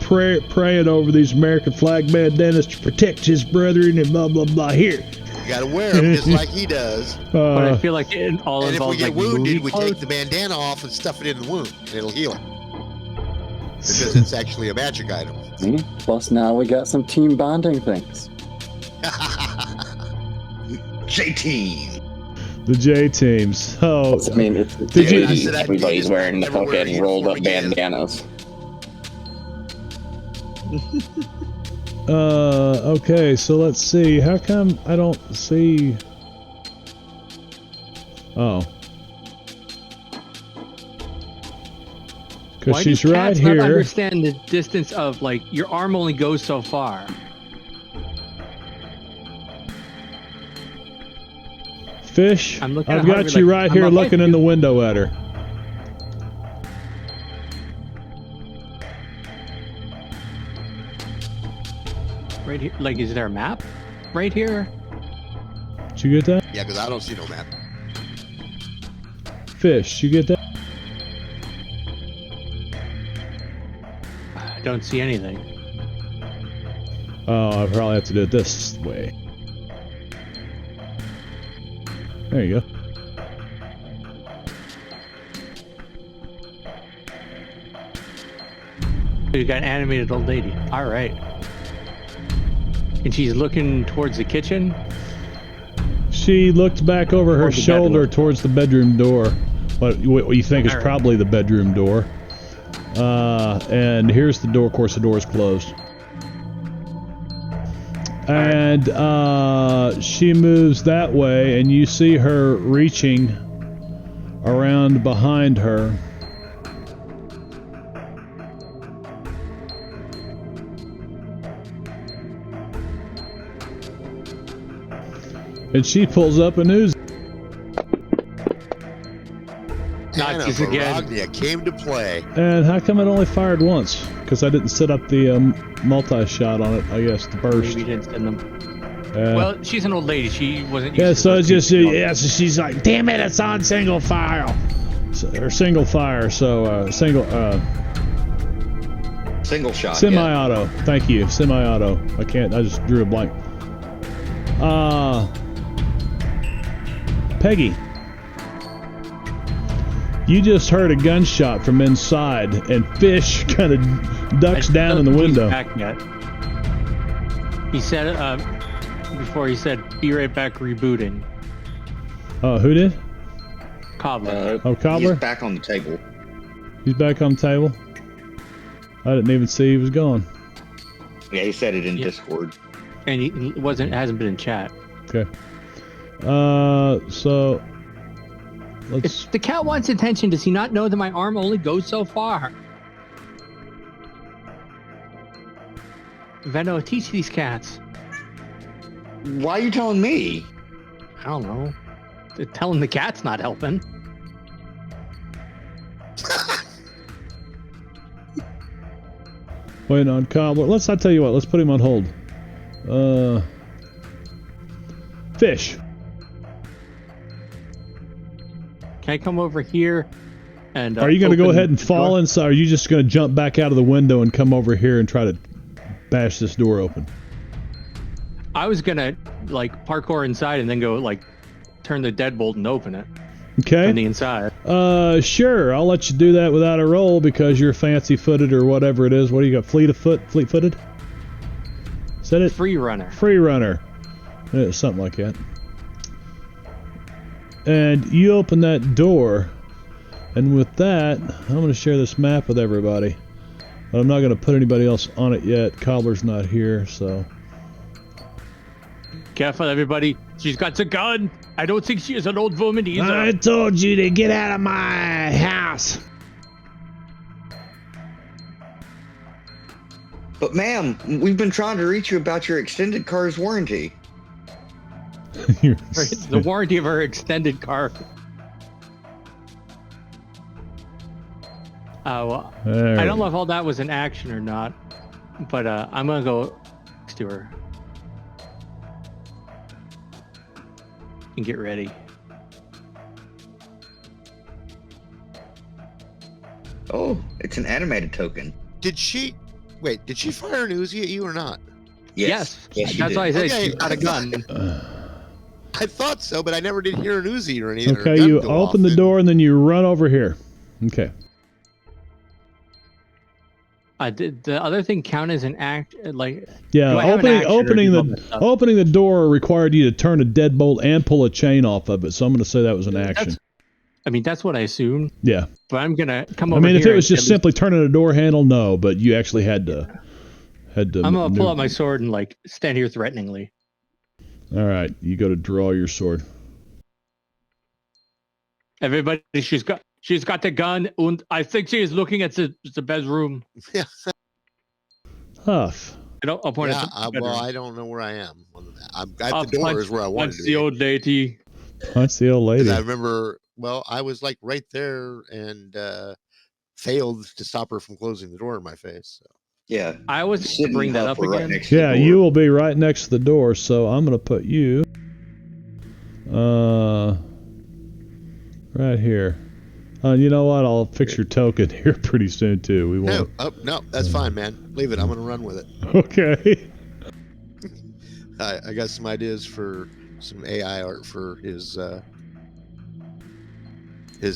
praying over these American flag bandanas to protect his brethren and blah blah blah. Here, you gotta wear them just like he does. But I feel like it all and if we involves get wounded, we take the bandana off and stuff it in the wound, and it'll heal it. Because it's actually a magic item. Plus, now we got some team bonding things. J-Team. The J teams. Oh, I mean, it's everybody's wearing the fucking rolled up bandanas. Okay, so let's see. How come I don't see? Oh. Because she's right here. Not understand the distance of your arm only goes so far. Fish, I've got you right here looking in the window at her. Right here, is there a map? Right here? Did you get that? Yeah, because I don't see no map. Fish, you get that? I don't see anything. Oh, I probably have to do it this way. There you go. You got an animated old lady. All right. And she's looking towards the kitchen. She looked back over her shoulder towards the bedroom door. What you think is probably the bedroom door. And here's the door. Of course, the door is closed. And she moves that way, and you see her reaching around behind her. And she pulls up a news. Nazis again. Marbanya came to play. And how come it only fired once? Because I didn't set up the multi-shot on it, I guess, the burst. Maybe you didn't send them. Well, she's an old lady. She wasn't used yeah, to so it's just, so she's like, damn it, it's on single file. Or single fire, so single shot. Semi-auto. Yeah. Thank you, semi-auto. I just drew a blank. Peggy. You just heard a gunshot from inside, and Fish kind of ducks down in the window. Back yet. He said before he said, "Be right back, rebooting." Who did? Cobbler. Cobbler. He's back on the table. He's back on the table. I didn't even see he was gone. Yeah, he said it in Discord. And he hasn't been in chat. Okay. So. If the cat wants attention, does he not know that my arm only goes so far? Venno, teach these cats. Why are you telling me? I don't know. Telling the cat's not helping. Waiting on Cobbler. I tell you what, let's put him on hold. Fish. Can I come over here? And are you going to go ahead and fall inside? Or are you just going to jump back out of the window and come over here and try to bash this door open? I was going to parkour inside and then go turn the deadbolt and open it. Okay. From the inside. Sure. I'll let you do that without a roll because you're fancy-footed or whatever it is. What do you got? Fleet-footed? Is that it? Free runner. Free runner. Yeah, something like that. And you open that door, and with that, I'm going to share this map with everybody. But I'm not going to put anybody else on it yet. Cobbler's not here, so. Careful, everybody. She's got a gun. I don't think she is an old woman either. I told you to get out of my house. But ma'am, we've been trying to reach you about your extended car's warranty. The warranty of her extended car. Well, I don't know if all that was an action or not, but I'm gonna go next to her and get ready. Oh, it's an animated token. Did she fire an Uzi at you or not? Yes. Yes, she That's did. why I said Okay, she's got a gun. I thought so, but I never did hear an Uzi or anything. or a Okay, gun you go open off, the door and then you run over here. Okay. Did the other thing count as an act? Like, Yeah, do I have an action or opening do all that stuff? the door required you to turn a deadbolt and pull a chain off of it. So I'm going to say that was an action. That's what I assumed. Yeah. But I'm gonna come I over mean, here. if it was just simply turning a door handle, no. But you actually had to. I'm gonna pull out my sword and like stand here threateningly. All right, you go to draw your sword. Everybody, she's got the gun, and I think she is looking at the bedroom. Huff. I'll point Yeah, at the bedroom. well, I don't know where I am. I'm at the door is where I wanted to Punch be. the old lady. Punch the old lady. 'Cause I remember, well, I was like right there and failed to stop her from closing the door in my face. So. Yeah. I was to Sitting bring that up Huffer right again. next to the Yeah, door. you will be right next to the door. So I'm going to put you right here. You know what? I'll fix your token here pretty soon too. We won't. No, that's fine, man. Leave it. I'm gonna run with it. Okay. I got some ideas for some AI art for his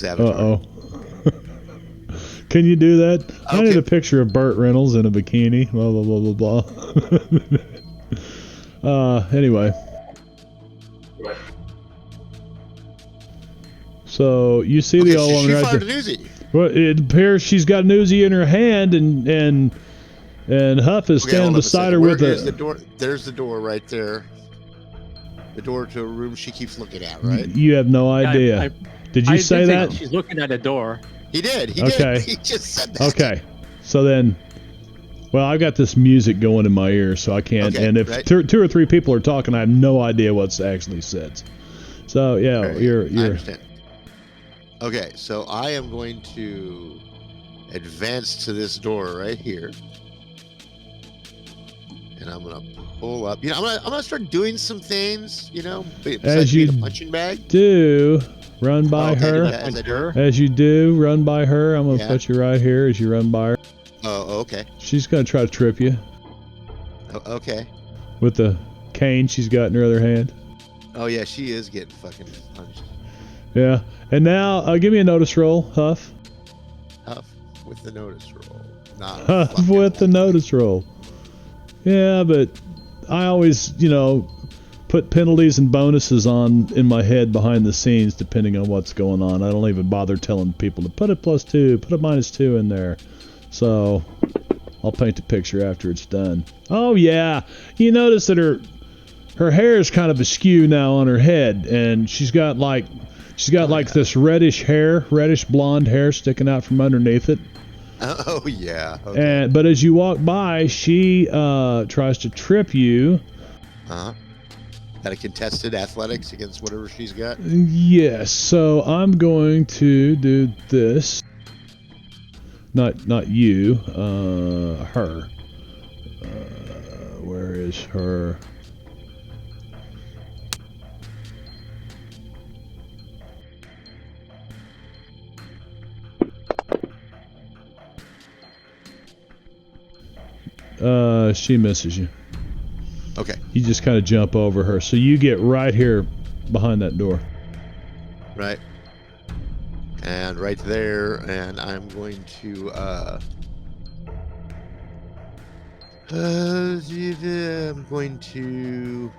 avatar. Uh-oh. Can you do that? I Okay. need a picture of Burt Reynolds in a bikini. Blah, blah, blah, blah, blah. Anyway. So, you see the old woman she right fired there. an Uzi. Well, it appears she's got an Uzi in her hand, and Huff is Okay, standing hold up a beside second. her with Where's a... the door? There's the door right there. The door to a room she keeps looking at, right? You have no idea. Did you say that? She's looking at a door. He did. Okay. He just said that. Okay. So then, well, I've got this music going in my ear, so I can't. Okay, and if right. two or three people are talking, I have no idea what's actually said. So yeah, Right. I you're. understand. Okay, so I am going to advance to this door right here, and I'm gonna pull up. I'm gonna start doing some things. Besides you being a punching bag. Do run by Okay, her. as I do it. As you do, run by her. I'm gonna Yeah. put you right here as you run by her. Oh, okay. She's gonna try to trip you Oh, okay. with the cane she's got in her other hand. Oh yeah, she is getting fucking punched. Yeah. And now, give me a notice roll, Huff. Huff with the notice roll. Not Huff fucking with the notice roll. Yeah, but I always, put penalties and bonuses on in my head behind the scenes depending on what's going on. I don't even bother telling people to put a +2, put a -2 in there. So I'll paint the picture after it's done. Oh yeah, you notice that her hair is kind of askew now on her head, and she's got this reddish blonde hair sticking out from underneath it. Oh yeah. Okay. But as you walk by, she tries to trip you. Got a contested athletics against whatever she's got. Yes, so I'm going to do this. Not you, her. Where is her? She misses you. Okay. You just kind of jump over her. So you get right here behind that door. Right. And right there, and I'm going to I'm going to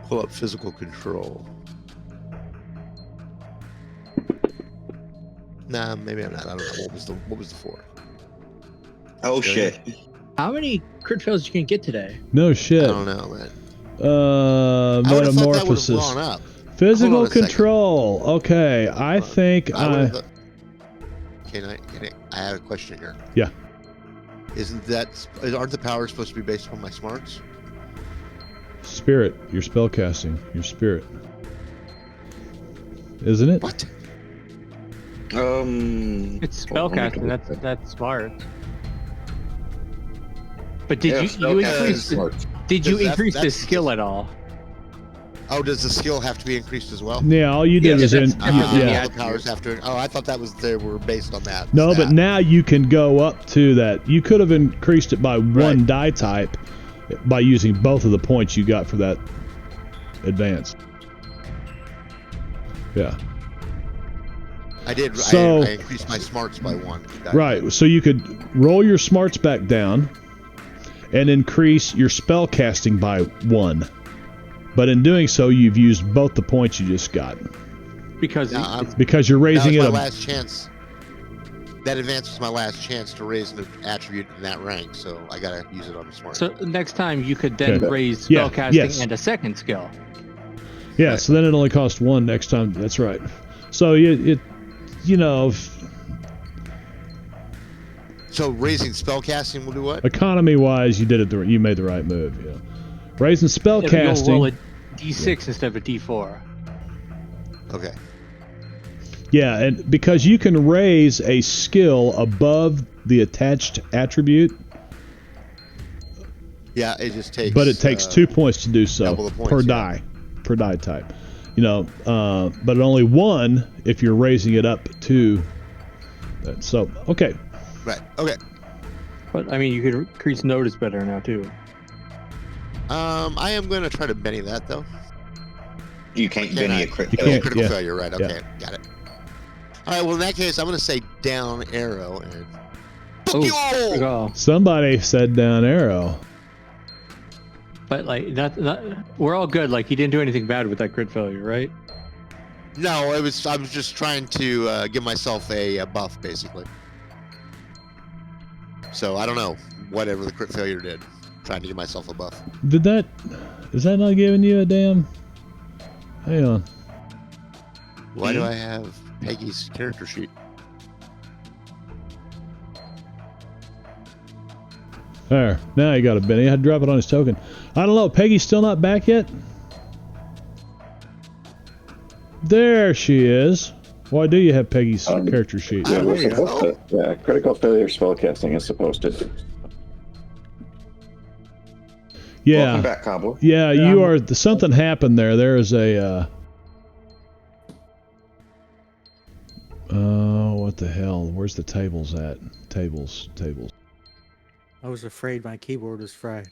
pull up physical control. Nah, maybe I'm not. I don't know. What was the 4? Oh shit. How many crit fails you can get today? No I shit. don't know, man. I would have thought that would have Metamorphosis. gone up. Physical Hold on a second. control. Okay, I think I have a question here. Yeah. Aren't the powers supposed to be based upon my smarts? Spirit. Your spell casting. Your spirit. Isn't it? What? It's spellcasting. That's smart. But Yeah, did you increase? smart. Did you Does that- increase the that's- skill at all? Oh, does the skill have to be increased as well? Yeah, all you did was that's in. different than Yeah. All the powers have to. Oh, I thought that was they were based on that. No, stat. but now you can go up to that. You could have increased it by one Right. die type by using both of the points you got for that advance. Yeah. I did. So- I increased my smarts by 1. Right. So you could roll your smarts back down and increase your spell casting by 1. But in doing so, you've used both the points you just got Because Now, I'm- because you're That raising was it my up. last chance. That advance was my last chance to raise an attribute in that rank, so I gotta use it on the smart. so next time you could then Okay. raise Yeah, spellcasting yes. and a second skill. Yeah. So then it only costs 1 next time. That's right. So you know, So raising spellcasting will do what? economy wise, you did it. You made the right move. Yeah. Raising spell You'll casting. roll a d6 instead of a d4. Okay. Yeah, and because you can raise a skill above the attached attribute, Yeah, it just takes. but it takes 2 points to do so double the points, per yeah. die type. You know, but only 1 if you're raising it up to that. So, okay. Right. Okay. But I mean, you could increase notice better now too. I am going to try to Benny that though. You can't Benny a crit. You Oh, can't, critical yeah. failure, right? Okay, got it. All right. Well, in that case, I'm going to say down arrow and. Fuck you all! good call. Somebody said down arrow. But like that, we're all good. Like he didn't do anything bad with that crit failure, right? No, I was just trying to give myself a buff, basically. So I don't know, whatever the crit failure did, trying to give myself a buff. Is that not giving you a damn? Hang on. Why do I have Peggy's character sheet? There. Now you got a Benny. I had to drop it on his token. I don't know. Peggy's still not back yet? There she is. Why do you have Peggy's character sheet? Yeah, we're there you supposed to. Yeah, critical failure spellcasting is supposed to. Yeah. Welcome back, Cobbler. Yeah, you are. Something happened there. There is a. What the hell? Where's the tables at? Tables. I was afraid my keyboard was fried.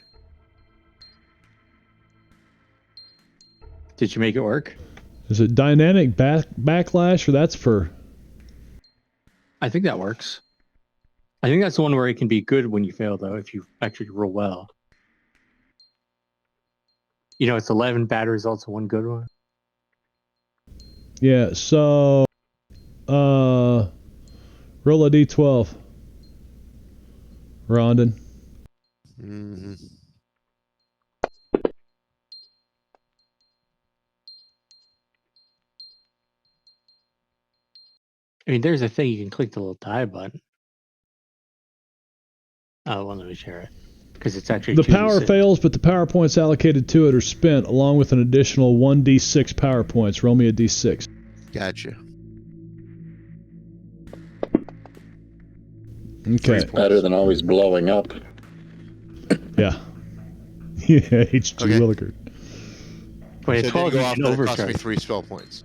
Did you make it work? Is it dynamic backlash, or that's for? I think that works. I think that's the one where it can be good when you fail, though, if you actually roll well. You know, it's 11 bad results and 1 good one. Yeah. So, roll a d12. Rondon. Mm-hmm. I mean, there's a thing you can click the little die button. Oh, well, let me share it. Because it's actually The power fails, but the power points allocated to it are spent, along with an additional 1d6 power points. Roll me a d6. Gotcha. Okay. Better than always blowing up. Yeah. Yeah, H.G. Okay. Willikers. Wait, So it 12 didn't go you off, can but it cost me overcharge. 3 spell points.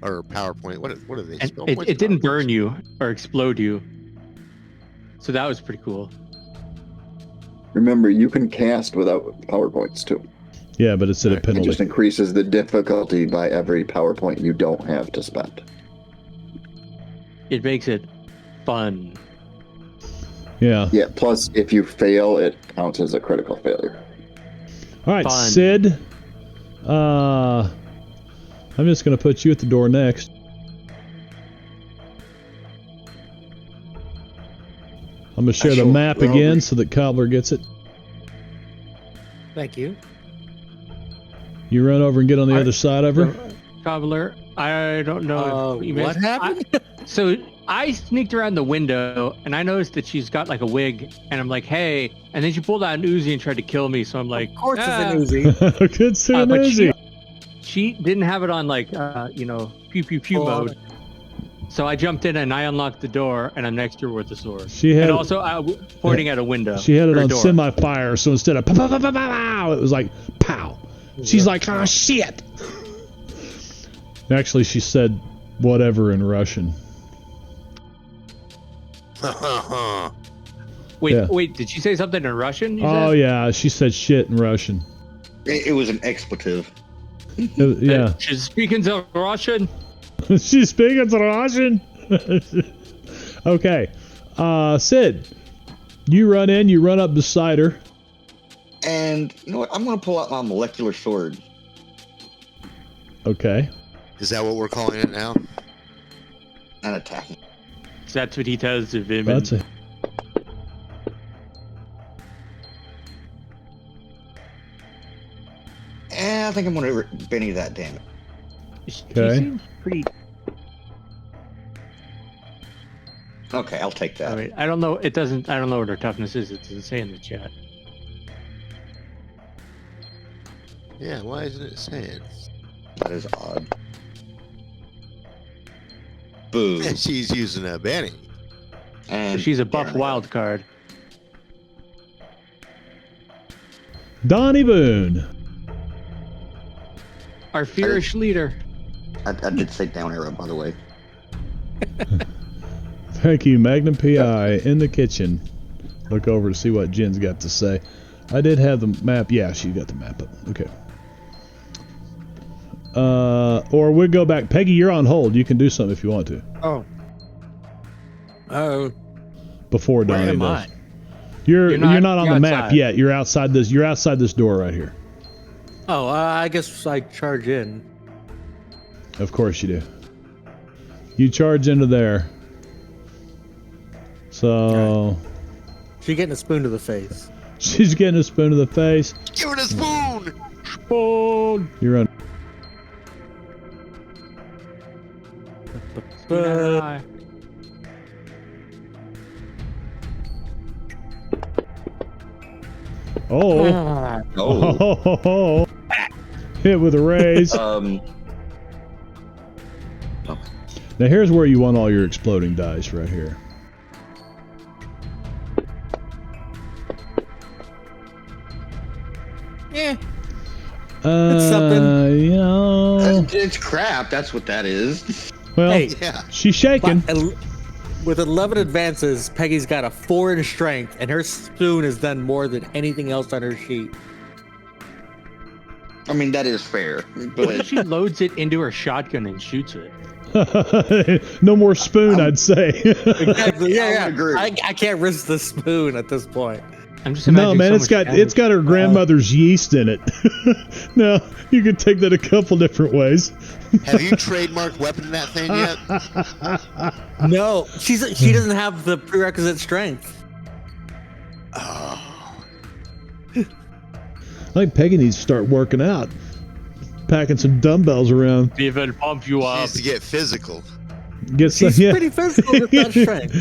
Or power point. What are they? And Spell points? it didn't Power burn points? you or explode you. So that was pretty cool. Remember, you can cast without power points too. Yeah, but it's at a It penalty. just increases the difficulty by every power point you don't have to spend. It makes it fun. Yeah. Yeah, plus if you fail, it counts as a critical failure. All right, Fun. Sid. I'm just going to put you at the door next. I'm going to share the shall map gladly- again so that Cobbler gets it. Thank you. You run over and get on the All other right. side of her. Cobbler, I don't know. What happened? So I sneaked around the window and I noticed that she's got like a wig, and I'm like, hey. And then she pulled out an Uzi and tried to kill me. So I'm like, Of course, it's ah. an Uzi. Good soon, But Uzi. she didn't have it on like, pew pew pew Full on. mode. So I jumped in and I unlocked the door, and I'm next to her with the sword. She had and also pointing at a window. She had it or on door. semi-fire, so instead of pow, pow, pow, pow, pow, pow, it was like pow. She's like, oh shit. Actually, she said whatever in Russian. Wait, did she say something in Russian? Oh yeah, she said shit in Russian. It was an expletive. Yeah. She's speaking some Russian. She's speaking Russian. Okay. Sid, you run up beside her. And you know what? I'm going to pull out my molecular sword. Okay. Is that what we're calling it now? And attacking. So that's what he does to Vim. That's it. And I think I'm going to Benny that damage. Okay. She seems pretty. Okay, I'll take that. I mean, I don't know. I don't know what her toughness is. It doesn't say in the chat. Yeah, why isn't it saying? That is odd. Boo. Yeah, she's using a Benny. And She's a buff damn it. wild card. Donnie Boone. Our fierce leader. I did say down arrow, by the way. Thank you, Magnum PI in the kitchen. Look over to see what Jen's got to say. I did have the map. Yeah, she got the map up. Okay. Or we'll go back. Peggy, you're on hold. You can do something if you want to. Oh. Oh. Before Where Donnie am does. I? You're not on you're the map outside. yet. You're outside this door right here. Oh, I guess I charge in. Of course you do. You charge into there. So She getting a spoon to the face. she's getting a spoon to the face. Give her the spoon! Oh, You're on. But Oh. Oh. Oh. Hit with a raise. Now here's where you want all your exploding dice right here. yeah. It's something. You know. It's crap. That's what that is. Well, Hey, Yeah. she's shaking. but with 11 advances, Peggy's got a 4 in strength, and her spoon has done more than anything else on her sheet. I mean, that is fair. what if But she loads it into her shotgun and shoots it? No more spoon, I'd say. Exactly. I Yeah, would agree. I can't risk the spoon at this point. I'm just No, imagining man, so it's much got damage. it's got her grandmother's yeast in it. No, you could take that a couple different ways. Have you trademarked weapon that thing yet? No, she doesn't have the prerequisite strength. Oh. I think Peggy needs to start working out, packing some dumbbells around. We will pump you She up. needs to get physical. Get some, She's yeah. pretty physical with that strength.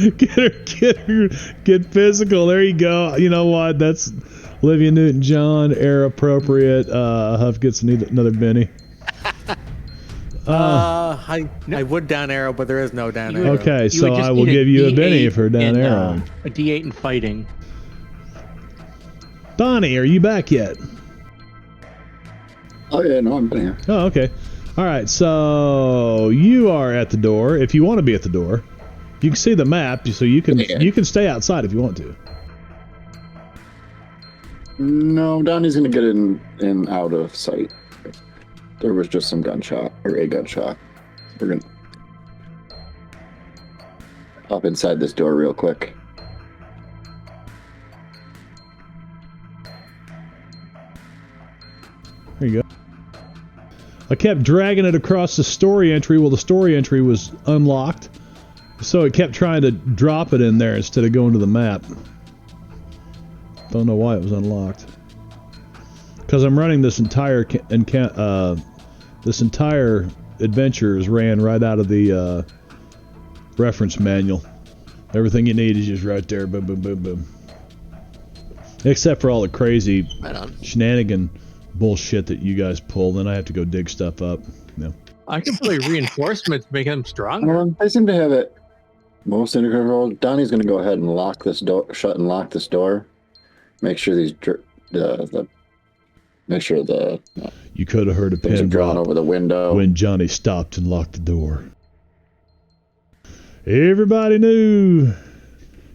get physical. There you go. You know what? That's Olivia Newton-John, era appropriate. Huff gets another Benny. I would down arrow, but there is no down arrow. Okay, You so would just I will need give you a D8 Benny for down in, arrowing. a D8 in fighting. Donnie, are you back yet? Oh yeah, no, I'm here. Oh, okay. All right, so you are at the door. If you want to be at the door, you can see the map, so you can stay outside if you want to. No, Donnie's gonna get in out of sight. There was just some gunshot or a gunshot. We're gonna hop inside this door real quick. There you go. I kept dragging it across the story entry. Well, the story entry was unlocked, so it kept trying to drop it in there instead of going to the map. Don't know why it was unlocked. Because I'm running this entire adventure is ran right out of the reference manual. Everything you need is just right there. Boom, boom, boom, boom. Except for all the crazy Right on. shenanigan bullshit that you guys pull, then I have to go dig stuff up. No. I can play reinforcements, make them stronger. I seem to have it most under control. Donnie's going to go ahead and lock this door, shut and lock this door. Make sure You could have heard a things are pin drawn drop over the window. when Johnny stopped and locked the door. Everybody knew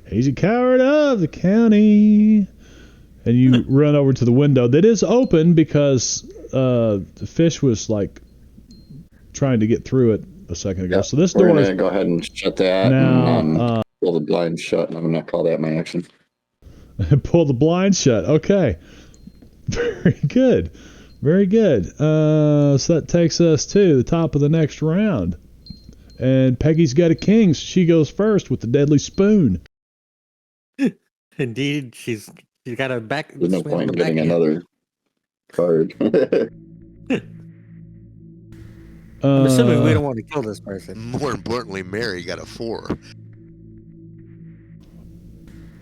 he's a coward of the county. And you run over to the window that is open because the fish was like trying to get through it a second ago. Yeah, So this we're door going is to go ahead and shut that now and pull the blinds shut, and I'm going to call that my action. pull the blind shut. Okay. Very good. Very good. So that takes us to the top of the next round. And Peggy's got a king, so she goes first with the deadly spoon. Indeed, she's got a back. There's no swing on point in the getting backhand. another card. I'm assuming we don't want to kill this person. More importantly, Mary got a 4.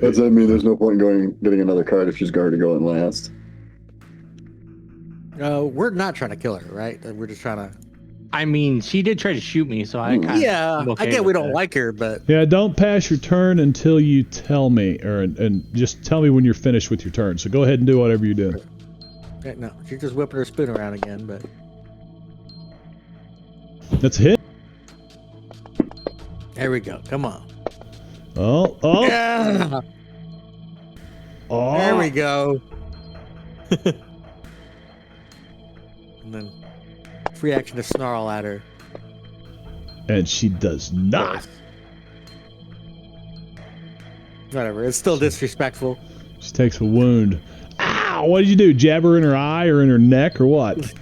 Does that mean there's no point in getting another card if she's already going last? We're not trying to kill her, right? We're just trying to. I mean, she did try to shoot me, so I kind of Yeah, I get we don't like her, but Yeah, don't pass your turn until you tell me, and just tell me when you're finished with your turn. So go ahead and do whatever you do. yeah, no, she's just whipping her spoon around again. But That's a hit. there we go. Come on. Oh. Yeah. Oh. There we go. And then free action to snarl at her. And she does not. Whatever. It's still disrespectful. She takes a wound. Ow! What did you do? Jab her in her eye or in her neck or what?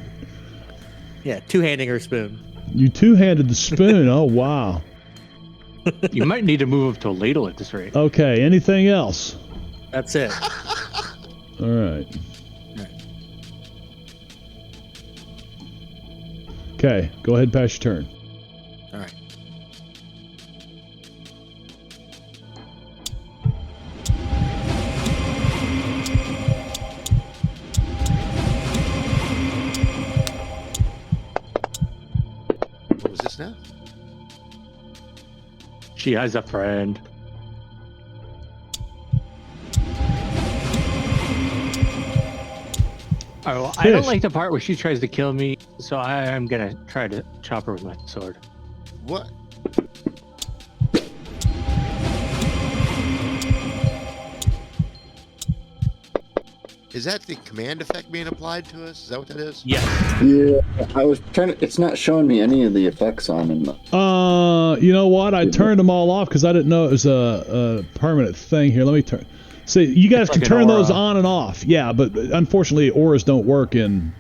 Yeah, two-handing her spoon. You two-handed the spoon. Oh, wow. You might need to move up to a ladle at this rate. Okay, anything else? That's it. All right. Okay, go ahead and pass your turn. All right. What was this now? She has a friend. Oh, well, I don't Fish. like the part where she tries to kill me, so I'm gonna try to chop her with my sword. What? Is that the command effect being applied to us? Is that what that is? Yes. Yeah, I was trying to. It's not showing me any of the effects on him. You know what? I turned them all off because I didn't know it was a permanent thing. Here, let me turn. See, you guys It's can like an turn those aura. on and off. Yeah, but unfortunately, auras don't work in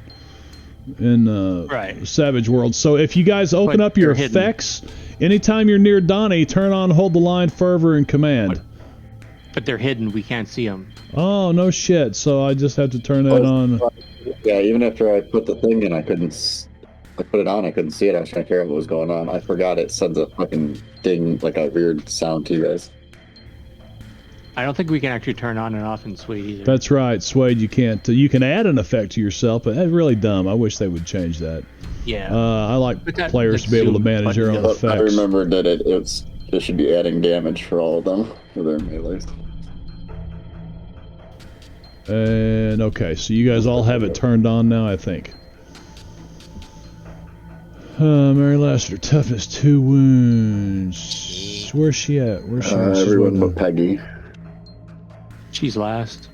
Right. Savage World. So if you guys open But up your they're hidden. effects, anytime you're near Donnie, turn on Hold the Line, Fervor, and Command. But they're hidden. We can't see them. Oh, no shit. So I just have to turn that on. Yeah, even after I put the thing in, I couldn't. I put it on, I couldn't see it. I was trying to figure out what was going on. I forgot it sends a fucking ding, like a weird sound to you guys. I don't think we can actually turn on and off in Suede either. That's right, Suede. You can't. You can add an effect to yourself, but that's really dumb. I wish they would change that. Yeah. I like But that- players that to be able to zoom manage their button own does- But I effects. remembered that it should be adding damage for all of them for their melees. And okay, so you guys all have it turned on now, I think. Mary Lassiter, toughness, 2 wounds. Where's she at? Where's she? She's Everyone one but of- Peggy. She's last.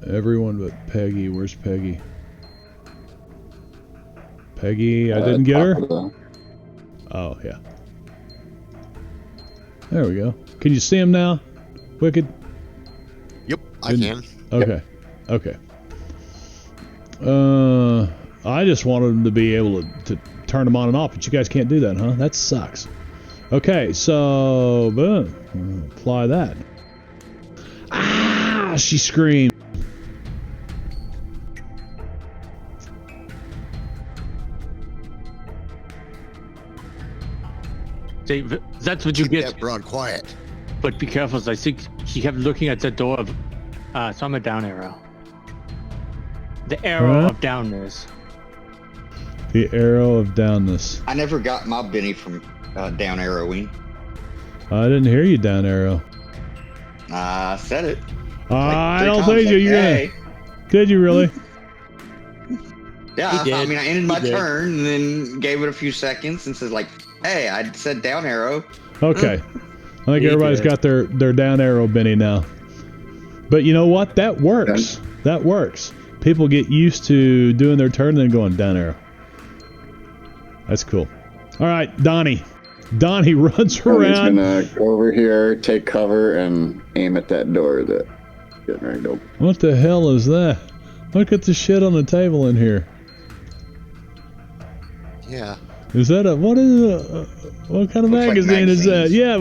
Everyone but Peggy. Where's Peggy? Peggy, I didn't get her? Oh, yeah. There we go. Can you see him now? Wicked? Yep, I Didn't- can. Okay. Okay. I just wanted them to be able to turn them on and off, but you guys can't do that, huh? That sucks. Okay, so boom. Apply that. Ah! She screamed. That's what you Keep get. that broad quiet. But be careful. I think he kept looking at the door of. So I'm a down arrow. The arrow of downness. The arrow of downness. I never got my Benny from down arrowing. I didn't hear you down arrow. I said it. I three don't times, think like, you hey. Did you really? Yeah, He I did. mean, I ended my He did. turn and then gave it a few seconds and said like, "Hey, I said down arrow." Okay. I think He everybody's did. got their down arrow Benny now. But you know what? That works. That works. People get used to doing their turn and then going down arrow. That's cool. All right, Donnie. Donnie runs He's around. gonna go over here, take cover, and aim at that door that getting ready to open. What the hell is that? Look at the shit on the table in here. Yeah. Is that a what is it? What kind of Looks like magazine is that? magazines. Yeah,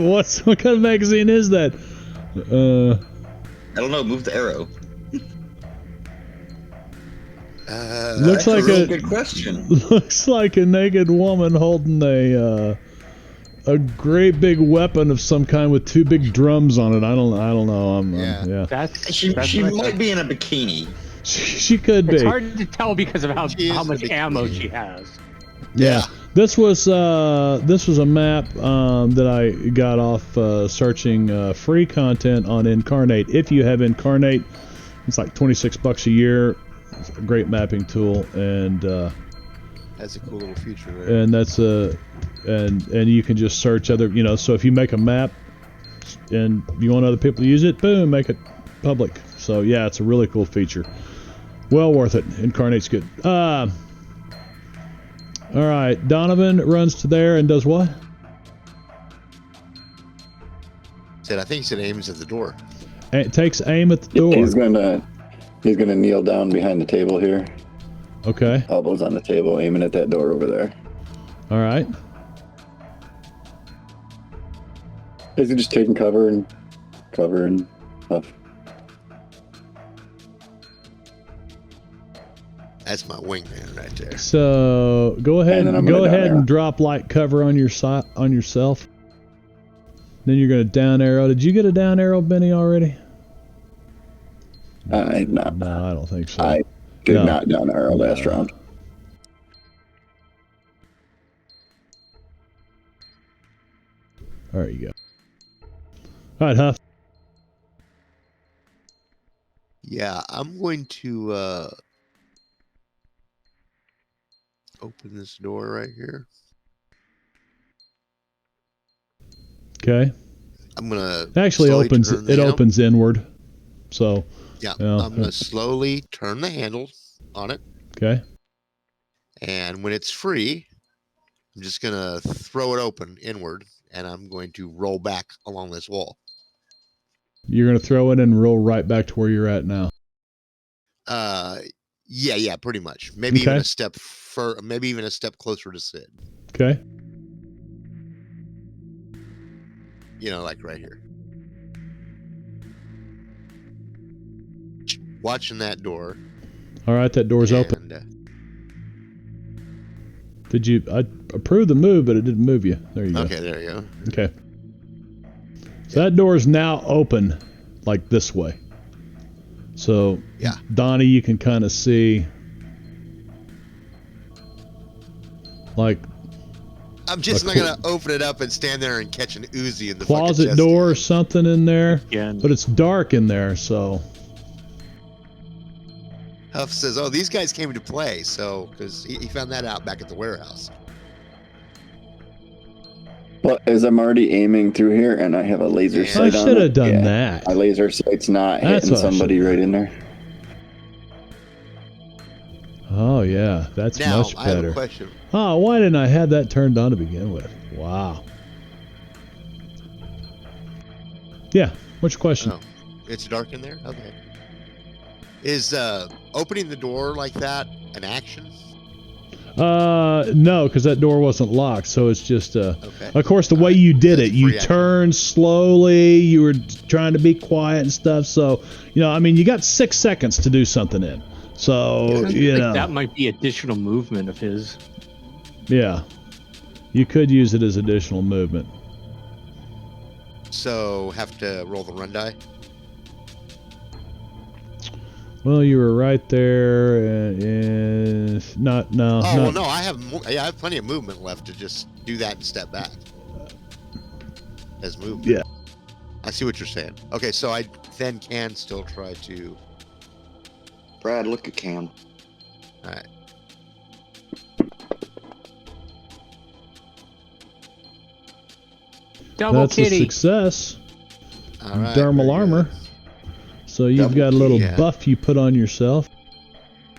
what kind of magazine is that? I don't know. Move the arrow. Looks That's like a really a- good question. Looks like a naked woman holding a great big weapon of some kind with two big drums on it. I don't know. Yeah. That's She that's she what I might thought. be in a bikini. She could be. It's hard to tell because of She is how a much big ammo lady. she has. Yeah. This was a map that I got off searching free content on Incarnate. If you have Incarnate, it's like $26 a year. It's a great mapping tool, and That's a cool little feature there. and that's and you can just search other, so if you make a map and you want other people to use it, boom, make it public. So yeah, it's a really cool feature. Well worth it. Incarnate's good. All right, Donovan runs to there and does what? I think he said aims at the door. It takes aim at the door. He's gonna kneel down behind the table here, Okay. elbows on the table, aiming at that door over there. All right. Is he just taking cover and stuff? That's my wingman right there. So go ahead And then I'm go gonna down ahead and arrow. drop light cover on your on yourself. Then you're gonna down arrow. Did you get a down arrow, Benny, already? No, No, I don't think so. I did No. not down arrow last No. round. There you go. All right, Huff. Yeah, I'm going to open this door right here. Okay. I'm gonna Actually slowly opens turn the it handle. opens inward. So Yeah, Yeah. I'm gonna slowly turn the handle on it, okay. and when it's free, I'm just gonna throw it open inward, and I'm going to roll back along this wall. You're gonna throw it and roll right back to where you're at now. Yeah, pretty much. Maybe even Okay. a step maybe even a step closer to Sid. Okay. Like right here. Watching that door. All right, that door's open. and, Did you? I approved the move, but it didn't move you. There you go. Okay, there you go. Okay. So that door is now open, like this way. So Yeah. Donnie, you can kind of see, like I'm just A not gonna open it up and stand there and catch an Uzi in the fucking closet chest door or again. something in there, Yeah. but it's dark in there. So Huff says, "Oh, these guys came to play," so because he found that out back at the warehouse. Well, as I'm already aiming through here and I have a laser Yeah. I sight on should it. have done yeah, that. My laser sight's not That's hitting what I somebody should've right done. in there. Oh yeah, that's Now much I have a better. question. Oh, why didn't I have that turned on to begin with? Wow. Yeah. What's your question? Oh, it's dark in there. Okay. Is opening the door like that an action? No, because that door wasn't locked, so it's just Okay. of course the way you did That's it, you free action. turned slowly, you were trying to be quiet and stuff, so I mean you got 6 seconds to do something in. So, I think that might be additional movement of his. yeah. You could use it as additional movement. So have to roll the run die. Well, you were right there, and no. Well, no, I have plenty of movement left to just do that and step back as movement. Yeah. I see what you're saying. Okay, so I then can still try to. Brad, look at Cam. All right. Double That's kitty. a success. All right. Thermal very armor. good. So you've Double got a little yeah. buff you put on yourself.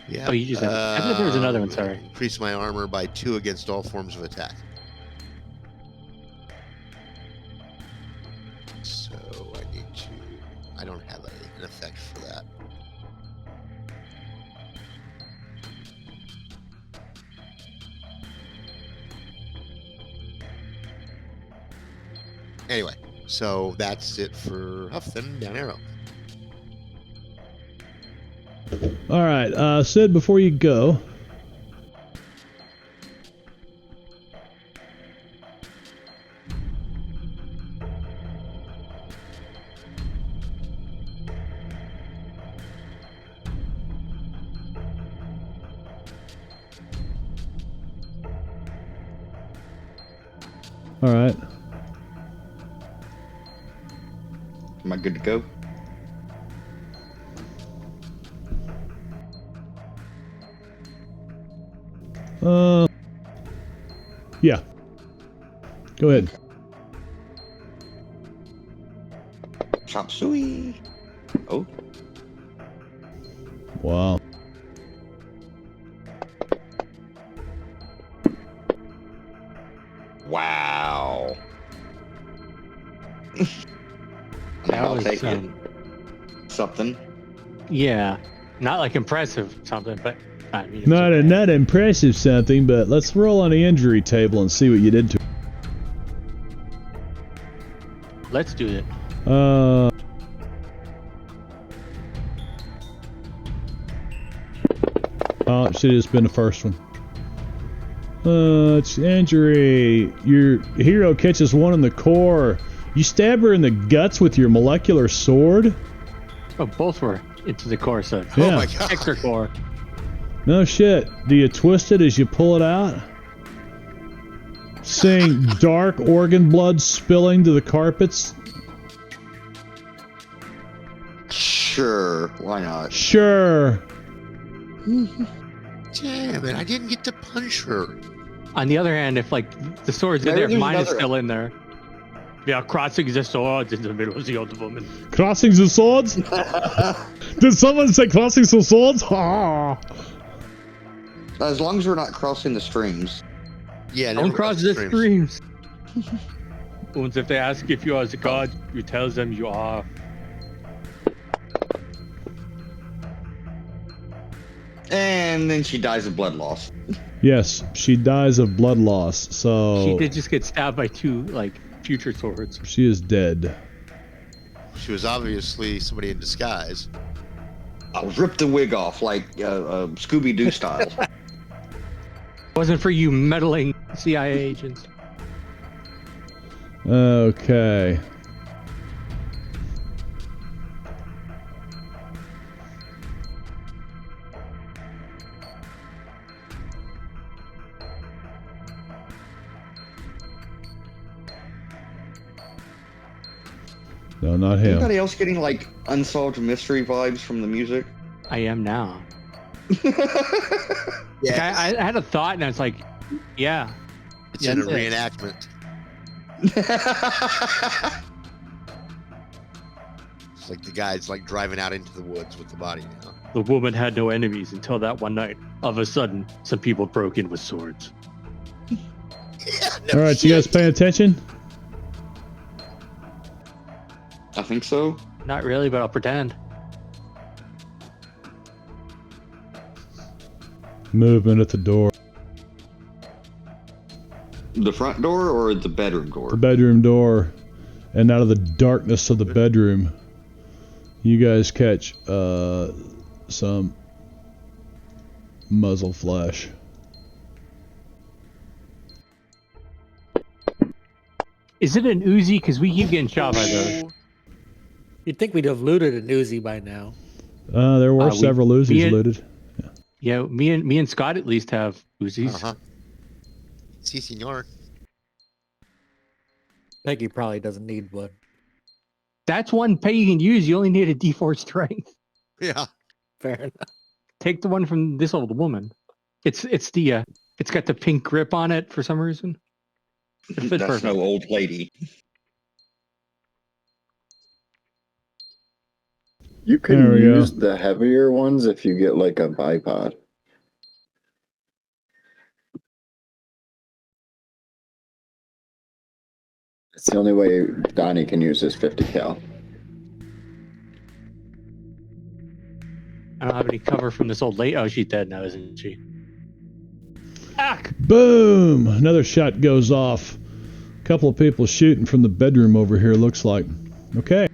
Yeah. Oh, you just have. I thought there was another one. Sorry. Increase my armor by 2 against all forms of attack. So I need to. I don't have an effect for that. Anyway, so that's it for Huff, then down arrow. All right, Sid, before you go, all right. Am I good to go? Yeah. Go ahead. Chop suey. Oh, Wow. wow. That I'll was take it. Something. Yeah, not like impressive something, but I mean, Not impressive something, but let's roll on the injury table and see what you did to Let's do it. her. Oh, it should have just been the first one. It's injury. Your hero catches one in the core. You stab her in the guts with your molecular sword? Oh, both were into the core, so Yeah. Oh my god. extra core. No shit. Do you twist it as you pull it out? Seeing dark organ blood spilling to the carpets? Sure, why not? Sure. Damn it, I didn't get to punch her. On the other hand, if like the sword's in Maybe there, there's mine is another- still in there. Yeah, crossing the swords in the middle of the old woman. Crossing the swords? Did someone say crossing the swords? Ah. As long as we're not crossing the streams. Yeah, Don't never cross the streams. streams. Once if they ask if you are the god, you tell them you are. And then she dies of blood loss. Yes, she dies of blood loss, She so did just get stabbed by 2 like future swords. she is dead. She was obviously somebody in disguise. I'll rip the wig off like Scooby-Doo style. Wasn't for you meddling CIA agents. Okay. No, not him. Anybody else getting like unsolved mystery vibes from the music? I am now. Yeah, Like, I had a thought and I was like, yeah. it's yeah, in a that's it. reenactment. It's like the guy's like driving out into the woods with the body now. The woman had no enemies until that one night. All of a sudden, some people broke in with swords. Yeah, All right, you guys paying attention? I think so. Not really, but I'll pretend. Movement at the door. The front door or the bedroom door? The bedroom door. And out of the darkness of the bedroom, you guys catch some muzzle flash. Is it an Uzi? Because we keep getting shot by those. You'd think we'd have looted an Uzi by now. There were several Uzis looted. Yeah, me and Scott at least have Uzis. Uh-huh. Si, senor. Peggy probably doesn't need one. That's one pay you can use. You only need a D4 strength. Yeah. Fair enough. Take the one from this old woman. It's got the pink grip on it for some reason. It fit That's perfect. no old lady. You There can we use go. the heavier ones if you get like a bipod. It's the only way Donnie can use his 50 cal. I don't have any cover from this old lady. Oh, she's dead now, isn't she? Ack! Boom! Another shot goes off. A couple of people shooting from the bedroom over here, looks like. Okay.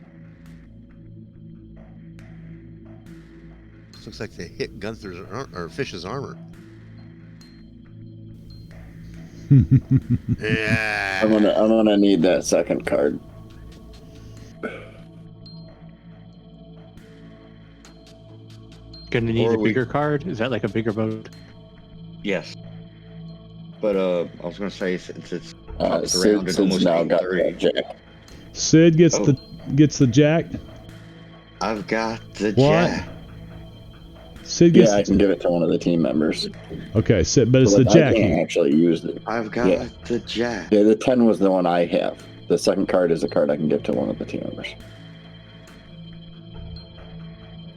This looks like they hit Gunther's or Fish's armor. Yeah. I'm gonna need that second card. Gonna need Or a we- bigger card? Is that like a bigger boat? Yes. But I was gonna say since it's top of the round Sid's and almost now got 8:30, that jack. Sid gets Oh. gets the jack. I've got the What? jack. Sid gets. Yeah, I can give it to one of the team members. Okay, Sid, but it's But the I jack. can't actually use it. I've got Yeah. the jack. Yeah, the 10 was the one I have. The second card is a card I can give to one of the team members.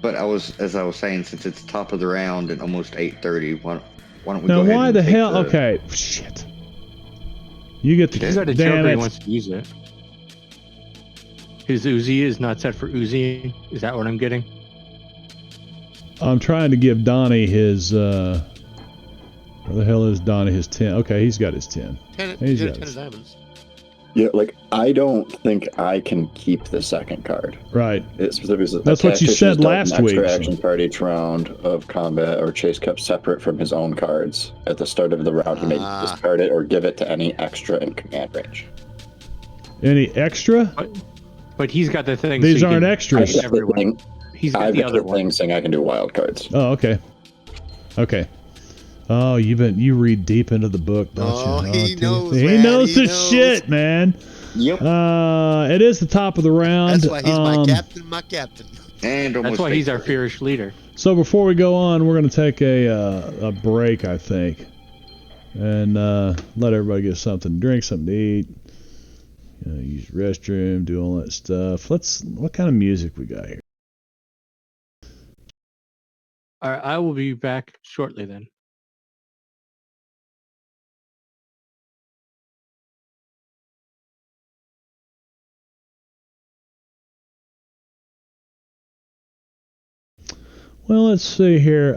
But as I was saying, since it's top of the round and almost 8:30, why don't we Now, go ahead why and the take hell? Okay, shit. You get the He's got a damn choker. He it. wants to use it. His Uzi is not set for Uzi. Is that what I'm getting? I'm trying to give Donnie his. Where the hell is Donnie? His 10. Okay, he's got his 10. He's got 10 his- of diamonds. Yeah, like, I don't think I can keep the second card. Right. It specifically That's what you tacticians said dealt last an week, extra so- action card each round of combat or chase kept separate from his own cards. At the start of the round, he may discard it or give it to any extra in command range. Any extra? But he's got the thing. These so he aren't can- extras. I've got the Everyone. thing, He's got I've the got other the one. thing saying I can do wild cards. Oh, okay. Okay. Oh, you read deep into the book, don't Oh, you? he dude. knows, He man, knows he his knows. shit, man. Yep. It is the top of the round. That's why he's my captain, my captain. And almost That's why he's our 8:30. fierce leader. So before we go on, we're going to take a break, I think, and let everybody get something to drink, something to eat, use the restroom, do all that stuff. What kind of music we got here? All right, I will be back shortly then. Well, let's see here.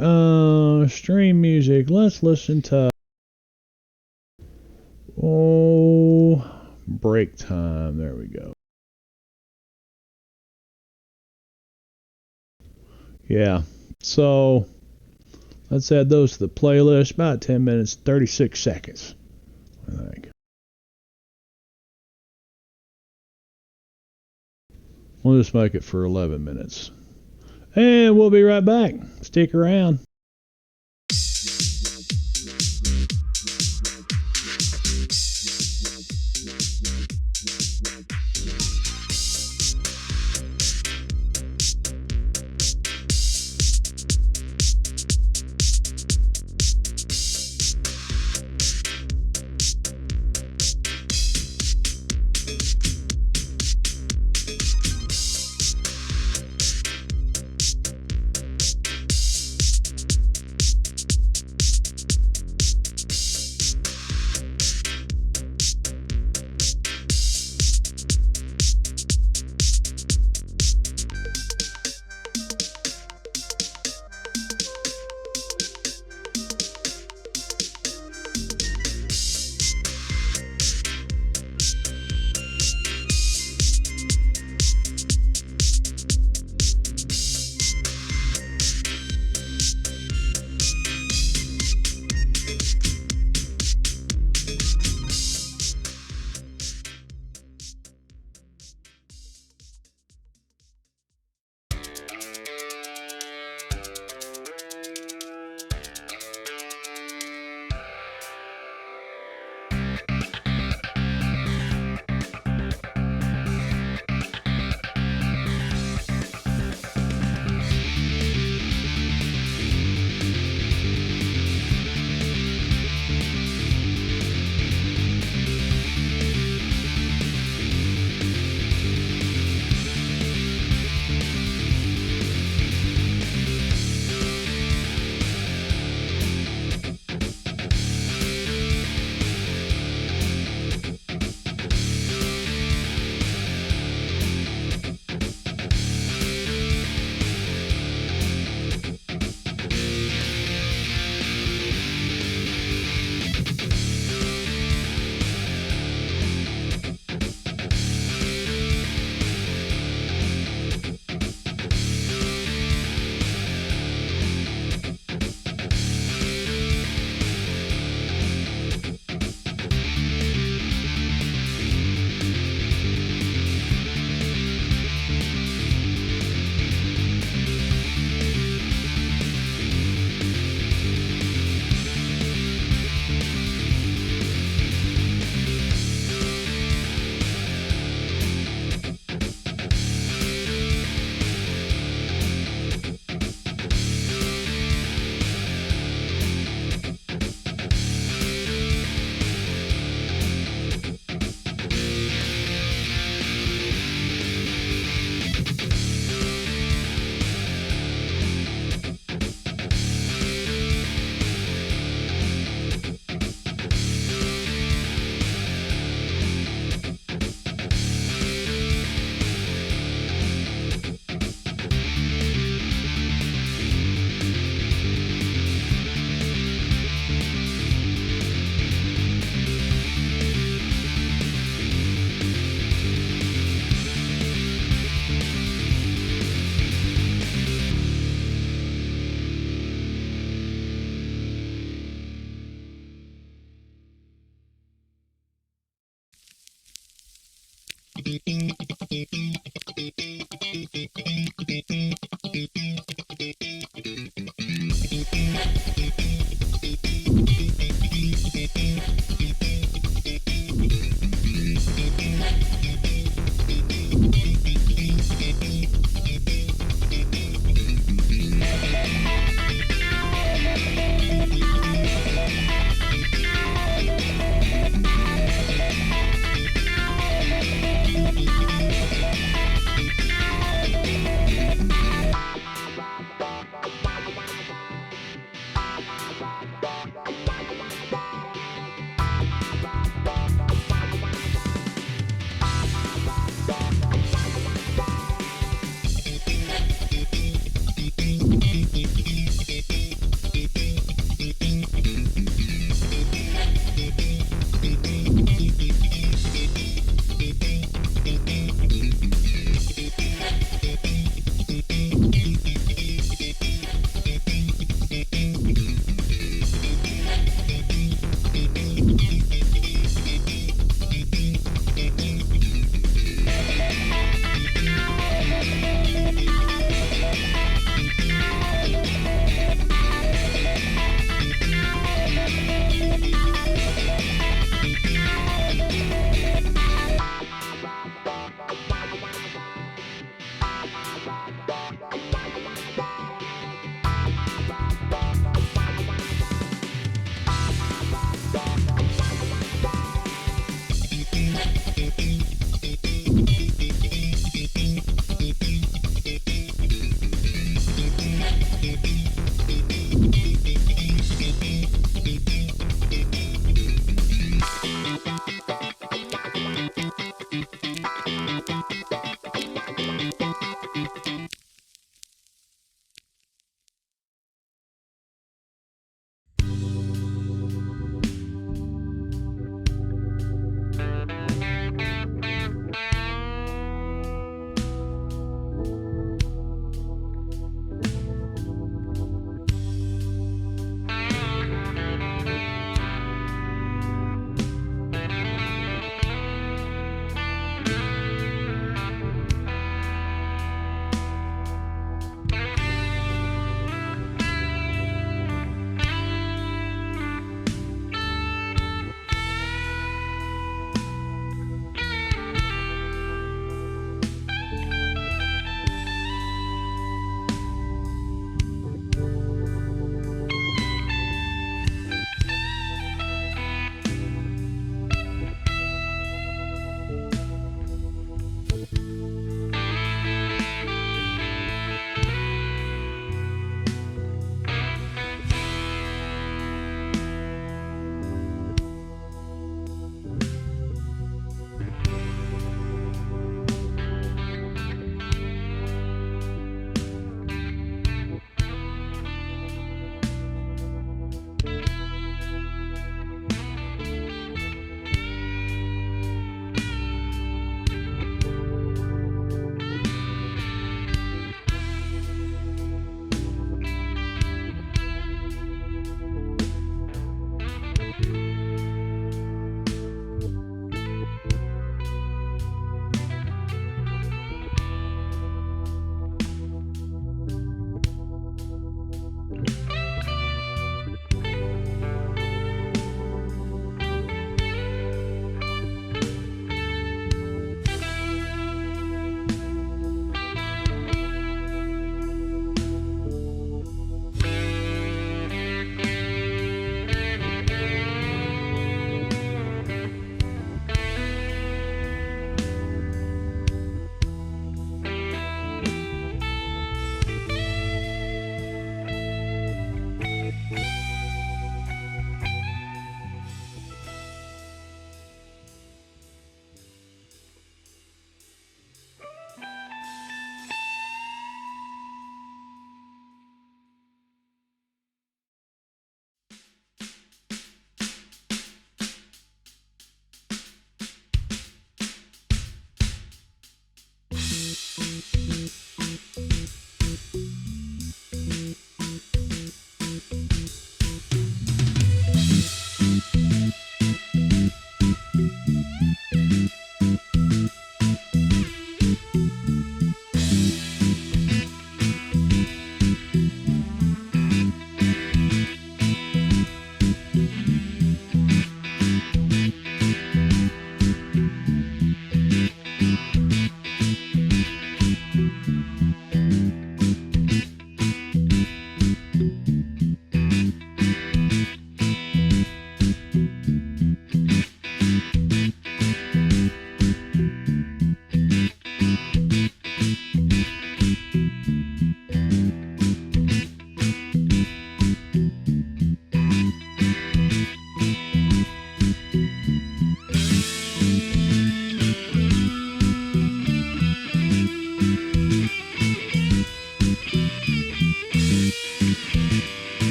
Stream music. Let's listen to. Break time. There we go. Yeah. So let's add those to the playlist. About 10 minutes, 36 seconds, I think. We'll just make it for 11 minutes. And we'll be right back. Stick around.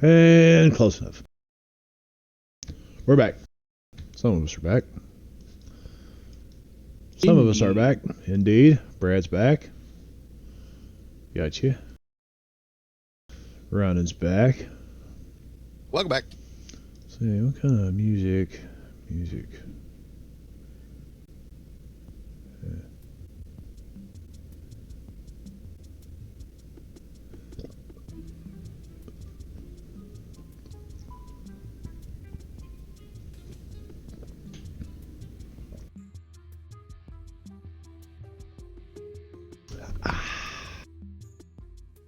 And close enough. We're back. Some of us are back. Some of us are back. Indeed. Brad's back. Gotcha. Ronan's back. Welcome back. See, what kind of music?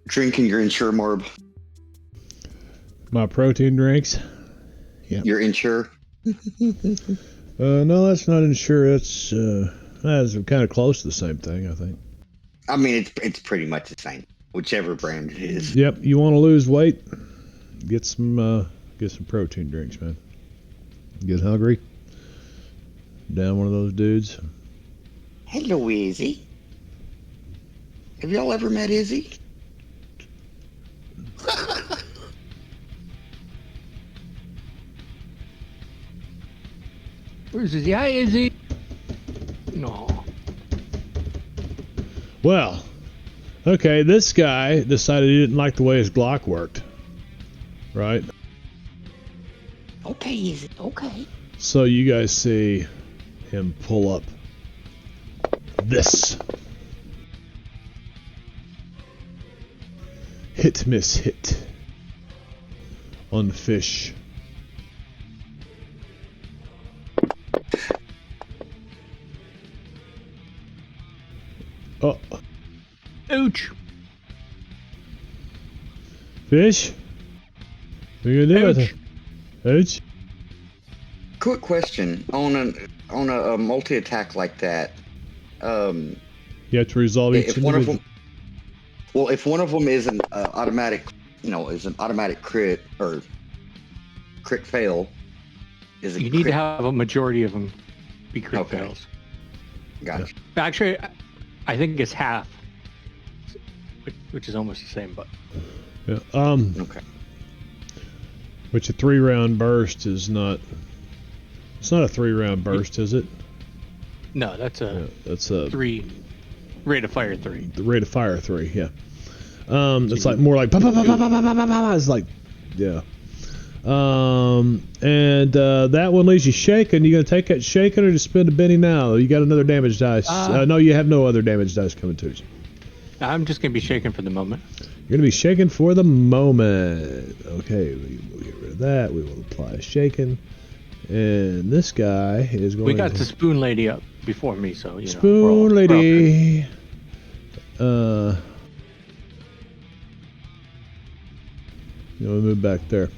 Drinking your Ensure Marb. My protein drinks. Your Ensure. No, that's not Ensure. That's kind of close to the same thing, I think. I mean, it's pretty much the same, whichever brand it is. Yep. You want to lose weight? Get some protein drinks, man. Get hungry? Down one of those dudes. Hello, Izzy. Have y'all ever met Izzy? Where's Izzy? Hi, Izzy. No. Well, okay, this guy decided he didn't like the way his Glock worked. Right? Okay, Izzy. Okay. So you guys see him pull up this. Hit, miss, hit. On fish. Oh. Ouch. Fish? What are you gonna do with it? Ouch. Quick question on a multi attack like that. You have to resolve each If one of individual. them, well, if one of them is an automatic, is an automatic crit or crit fail, is it? You need to have a majority of them be crit Okay. fails. Gotcha. Actually, I think it's half, which is almost the same, but Yeah. Okay. Which a 3-round burst is not. It's not a 3-round burst, is it? no, that's a Yeah, that's a 3 rate of fire 3. the rate of fire 3. Yeah. It's like more like pa, pa, pa, pa, pa, pa, pa, pa, pa. It's like, yeah. And that one leaves you shaken. You gonna take that shaken or just spend a Benny now? You got another damage dice. No, you have no other damage dice coming to you. I'm just gonna be shaken for the moment. You're gonna be shaken for the moment. Okay, we will get rid of that. We will apply a shaken. And this guy is going We got to the spoon lady up before me, so you know. spoon lady. You know, move back there.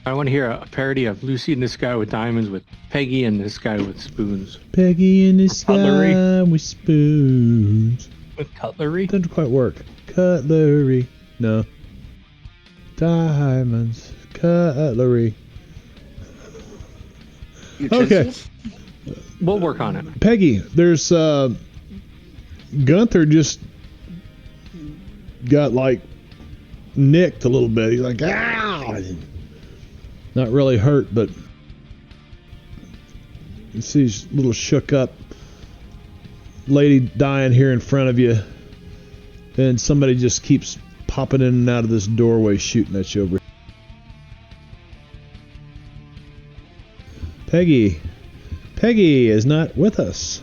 I want to hear a parody of Lucy in the Sky with Diamonds with Peggy and this guy with spoons. Peggy in the sky Cutlery. with spoons. With cutlery? Doesn't quite work. Cutlery. No. Diamonds. Cutlery. Utensils? We'll work on it. Peggy, there's Gunther just got like nicked a little bit. He's like, ah! Not really hurt, but you see he's a little shook up. Lady dying here in front of you, and somebody just keeps popping in and out of this doorway shooting at you over here. Peggy is not with us.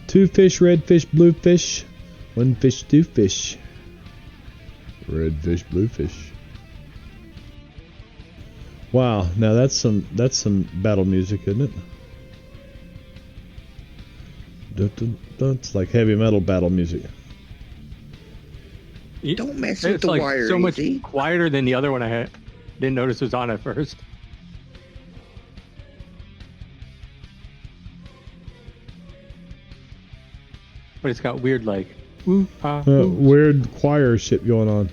2 fish, red fish, blue fish. 1 fish, 2 fish. Red fish, blue fish. Wow, now that's some battle music, isn't it? It's like heavy metal battle music. Don't mess with It's the like wire, so much Easy. quieter than the other one I had. Didn't notice it was on at first. But it's got weird like Weird choir shit going on.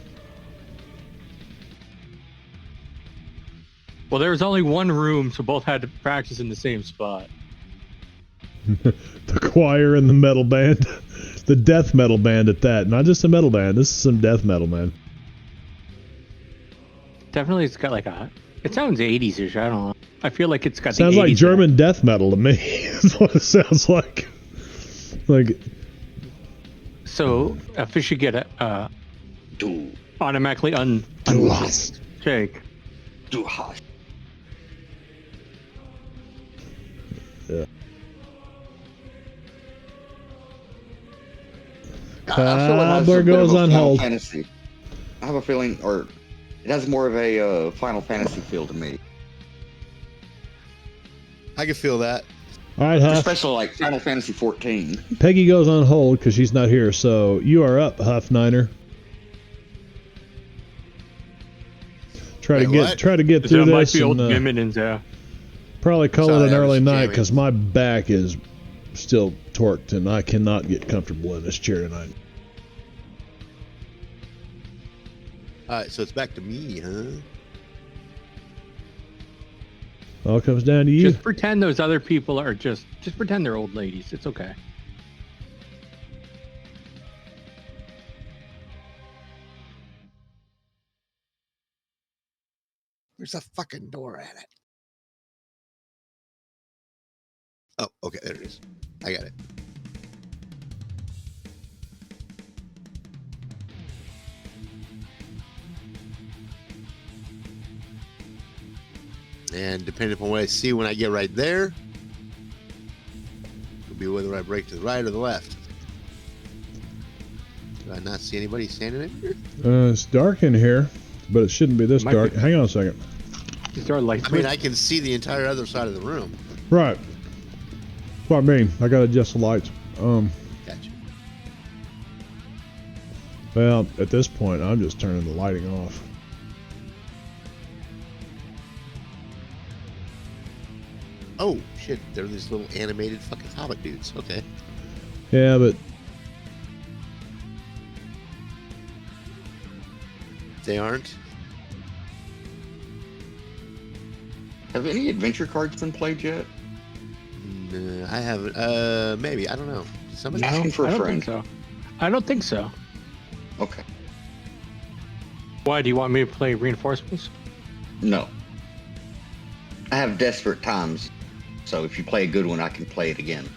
Well, there was only one room, so both had to practice in the same spot. The choir and the metal band. The death metal band at that. Not just a metal band. This is some death metal, man. Definitely, it's got like a. It sounds 80s-ish. I don't know. I feel like it's got. Sounds the like 80s German death metal to me. That's what it sounds like. Like. So a fish should get a automatically shake. Yeah. I feel it has Cobbler a bit of goes a on Final hold. Fantasy. I have a feeling, or it has more of a Final Fantasy feel to me. I can feel that. All right, Huff. Especially like Final Fantasy 14. Peggy goes on hold because she's not here, so you are up, Huff Niner. Try to get through There might this be old and women in there. probably call Sorry, it an I was early night jamming. because my back is still torqued and I cannot get comfortable in this chair tonight. All right, so it's back to me, huh? All comes down to you. Just pretend those other people are just pretend they're old ladies. It's okay. Where's the fucking door at it? Oh, okay, there it is. I got it. And depending upon what I see when I get right there, it'll be whether I break to the right or the left. Do I not see anybody standing in here? It's dark in here, but it shouldn't be this Might dark. be. Hang on a second. These are lights. I mean, I can see the entire other side of the room. Right. That's what I mean. I gotta adjust the lights. Gotcha. Well, at this point, I'm just turning the lighting off. Oh, shit. They're these little animated fucking comic dudes. Okay. Yeah, but They aren't? Have any adventure cards been played yet? No, I haven't. Maybe. I don't know. Somebody? Asking for I a don't friend. think so. I don't think so. Okay. Why do you want me to play reinforcements? No. I have desperate times, so if you play a good one, I can play it again.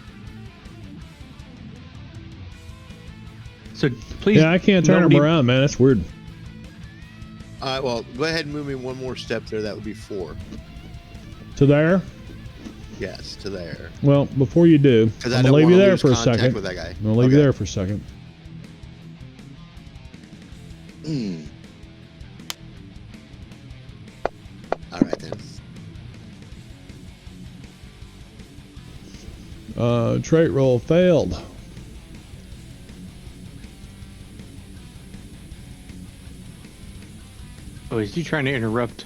So please. yeah, I can't turn them nobody- around, man. That's weird. All right, well, go ahead and move me one more step there. That would be 4. To there. Yes, to there. Well, before you do, Because I'm I gonna don't leave want you to there lose for a contact second. with that guy. I'm gonna leave you there for a second. All right, then. Trait roll failed. Oh, is he trying to interrupt?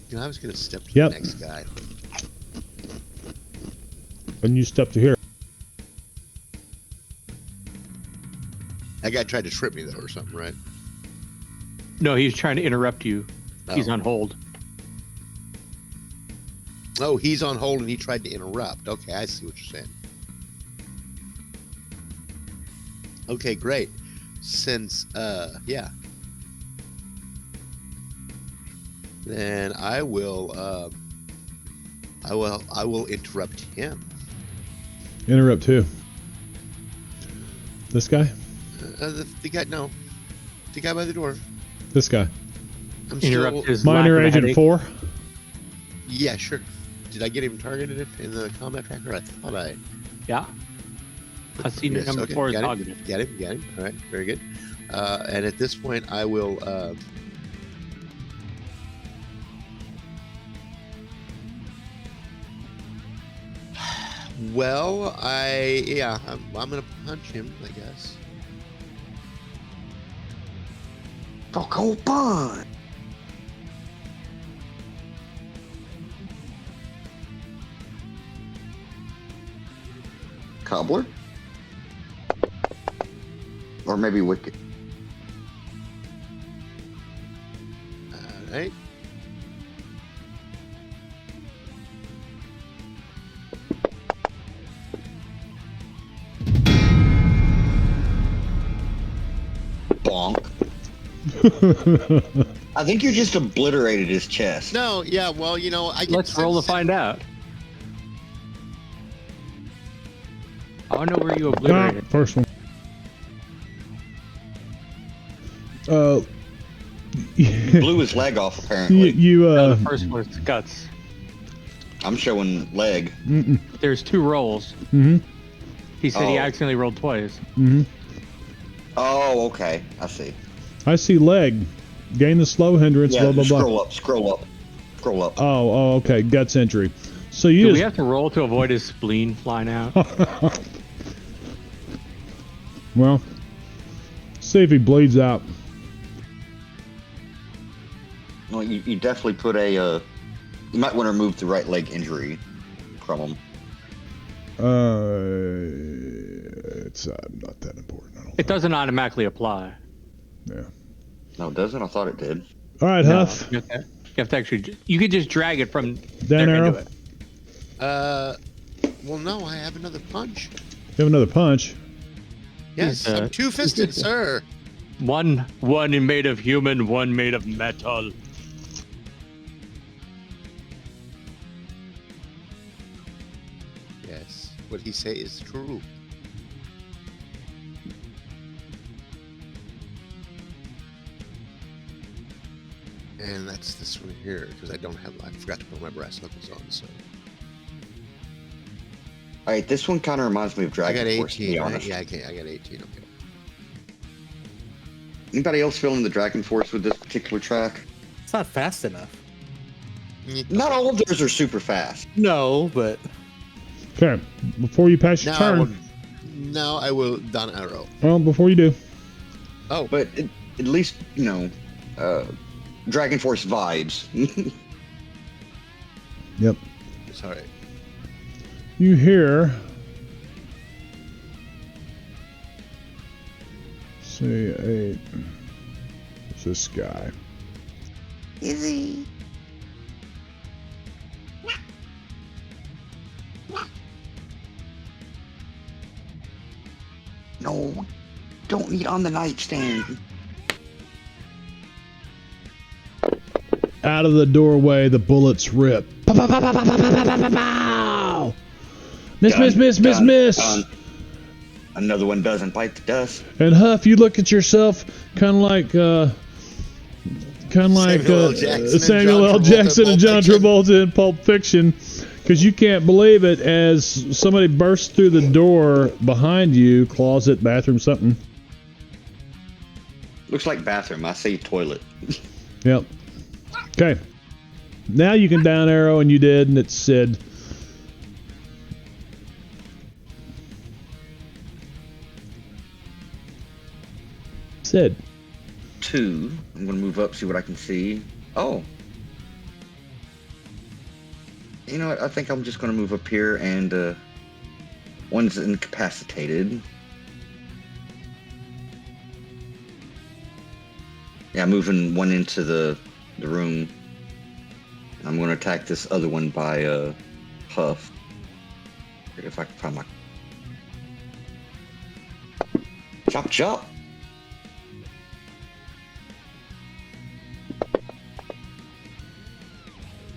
You know, I was going to step to Yep. the next guy. And you step to here. That guy tried to trip me, though, or something, right? No, he's trying to interrupt you. He's Oh. on hold. Oh, he's on hold and he tried to interrupt. Okay, I see what you're saying. Okay, great. Since, yeah. Then I will interrupt him. Interrupt who? This guy? The guy, no. The guy by the door. This guy. I'm Interrupt still, his Minor lack of a Agent headache. 4? yeah, sure. Did I get him targeted in the combat tracker? I thought I. Yeah. I've seen Yes, him okay, before. got Targeted. him. Got him. All right, very good. And at this point, I will. Well, I'm gonna punch him, I guess. Go punch. Cobbler? Or maybe Wicked. All right. Bonk. I think you just obliterated his chest. No, yeah, well, you know, Let's roll to find out. I want to know where you obliterated. First one. Blew his leg off, apparently. No, the first one is guts. I'm showing leg. There's 2 rolls. Mm-hmm. He said he accidentally rolled twice. Mm-hmm. Oh, okay. I see. I see leg. Gain the slow hindrance, Yeah, blah, blah, blah. scroll up. Oh, okay. Guts entry. So you Do just... we have to roll to avoid his spleen flying out? Well, see if he bleeds out. Well, you definitely put a, you might want to remove the right leg injury from him. It's not that important. I don't It think. doesn't automatically apply. Yeah. No, it doesn't? I thought it did. All right, No, Huff. you have to actually. You could just drag it from Down there arrow. into it. well, no, I have another punch. You have another punch. Yes, He's, I'm two-fisted, sir. One made of human, one made of metal. Yes, what he say is true. And that's this one here, because I forgot to put my brass knuckles on, so. All right, this one kind of reminds me of I Dragon got Force, to 18, be right? honest. Yeah, I got 18, okay. Anybody else feeling the Dragon Force with this particular track? It's not fast enough. Not all of theirs are super fast. No, but Okay. Before you pass your turn. Now I will down arrow. Well, before you do. Oh, But at least, you know, Dragon Force vibes. Yep. sorry. You hear. See, it's this guy. Is he? No, don't eat on the nightstand. Out of the doorway, the bullets rip. Pow, pow, pow, pow, pow, pow, pow, pow, pow, pow. Miss, Dun, miss, miss, miss, dun, miss. dun. Another one doesn't bite the dust. And Huff, you look at yourself kind of like Samuel L. Jackson and John Travolta in Pulp Fiction, because you can't believe it as somebody bursts through the door behind you, closet, bathroom, something. Looks like bathroom. I say toilet. Yep. Okay. Now you can down arrow, and you did, and it said. Sid. 2. I'm gonna move up, see what I can see. Oh. You know what? I think I'm just gonna move up here, and one's incapacitated. Yeah, moving one into the room. I'm gonna attack this other one by Huff. If I can find my chop chop.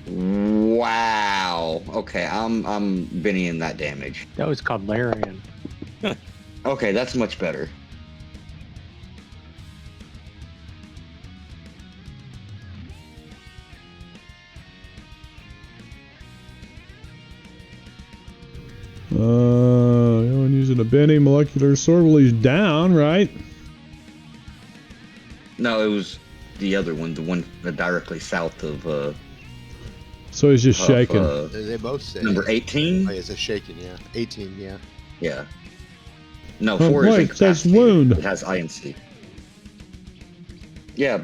Wow. Okay, I'm Bennying that damage. That was called Larian. Okay, that's much better. Anyone using a Benny molecular sword? Well, he's down, right? No, it was the other one, the one directly south of So he's just of, shaking. They both say number 18. Oh, it's a shaking, yeah. 18, yeah. Yeah. No, Oh, 4 is wait, that's incapacitated. wound. It has INC. Yeah.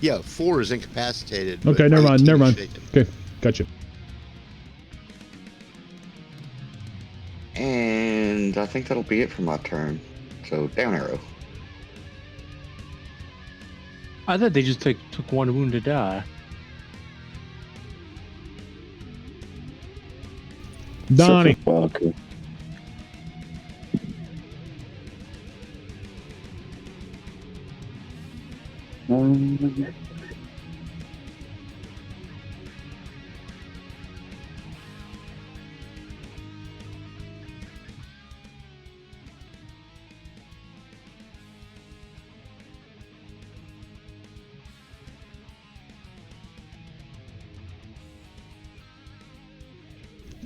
Yeah, 4 is incapacitated. Okay, but never mind, 18 never is mind. shaken. Okay, gotcha. And I think that'll be it for my turn. So down arrow. I thought they just took one wound to die. Donnie. Well, okay.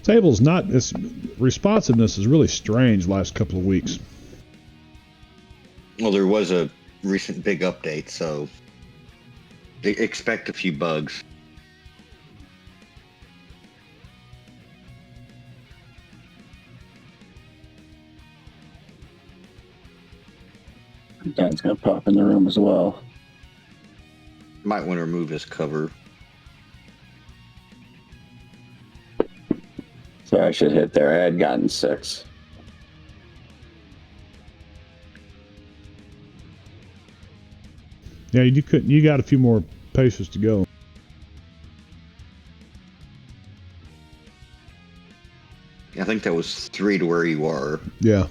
Table's not, its responsiveness is really strange last couple of weeks. Well, there was a recent big update, so expect a few bugs. Dan's gonna pop in the room as well. Might want to remove his cover. So I should hit there. I had gotten 6. Yeah, you couldn't. You got a few more paces to go. I think that was 3 to where you are. Yeah.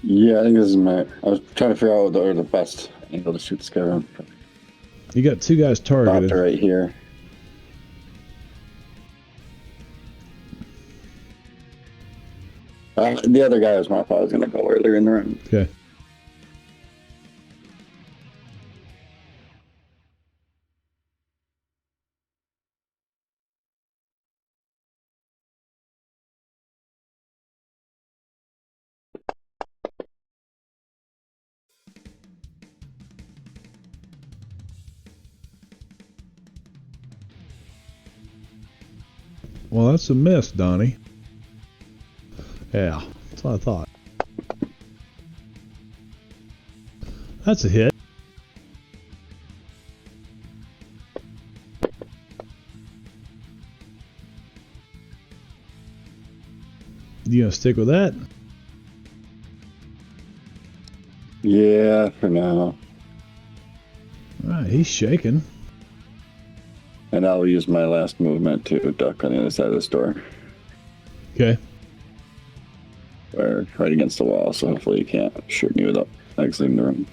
Yeah, I think this is my. I was trying to figure out the best angle to shoot this guy around. You got 2 guys Stopped targeted. right here. The other guy was my thought I was going to go earlier in the round. Okay. Well, that's a miss, Donnie. Yeah, that's what I thought. That's a hit. You gonna stick with that? Yeah, for now. All right, he's shaking. And I'll use my last movement to duck on the other side of this door. Okay. We're right against the wall, so hopefully you can't shoot me without exiting the room.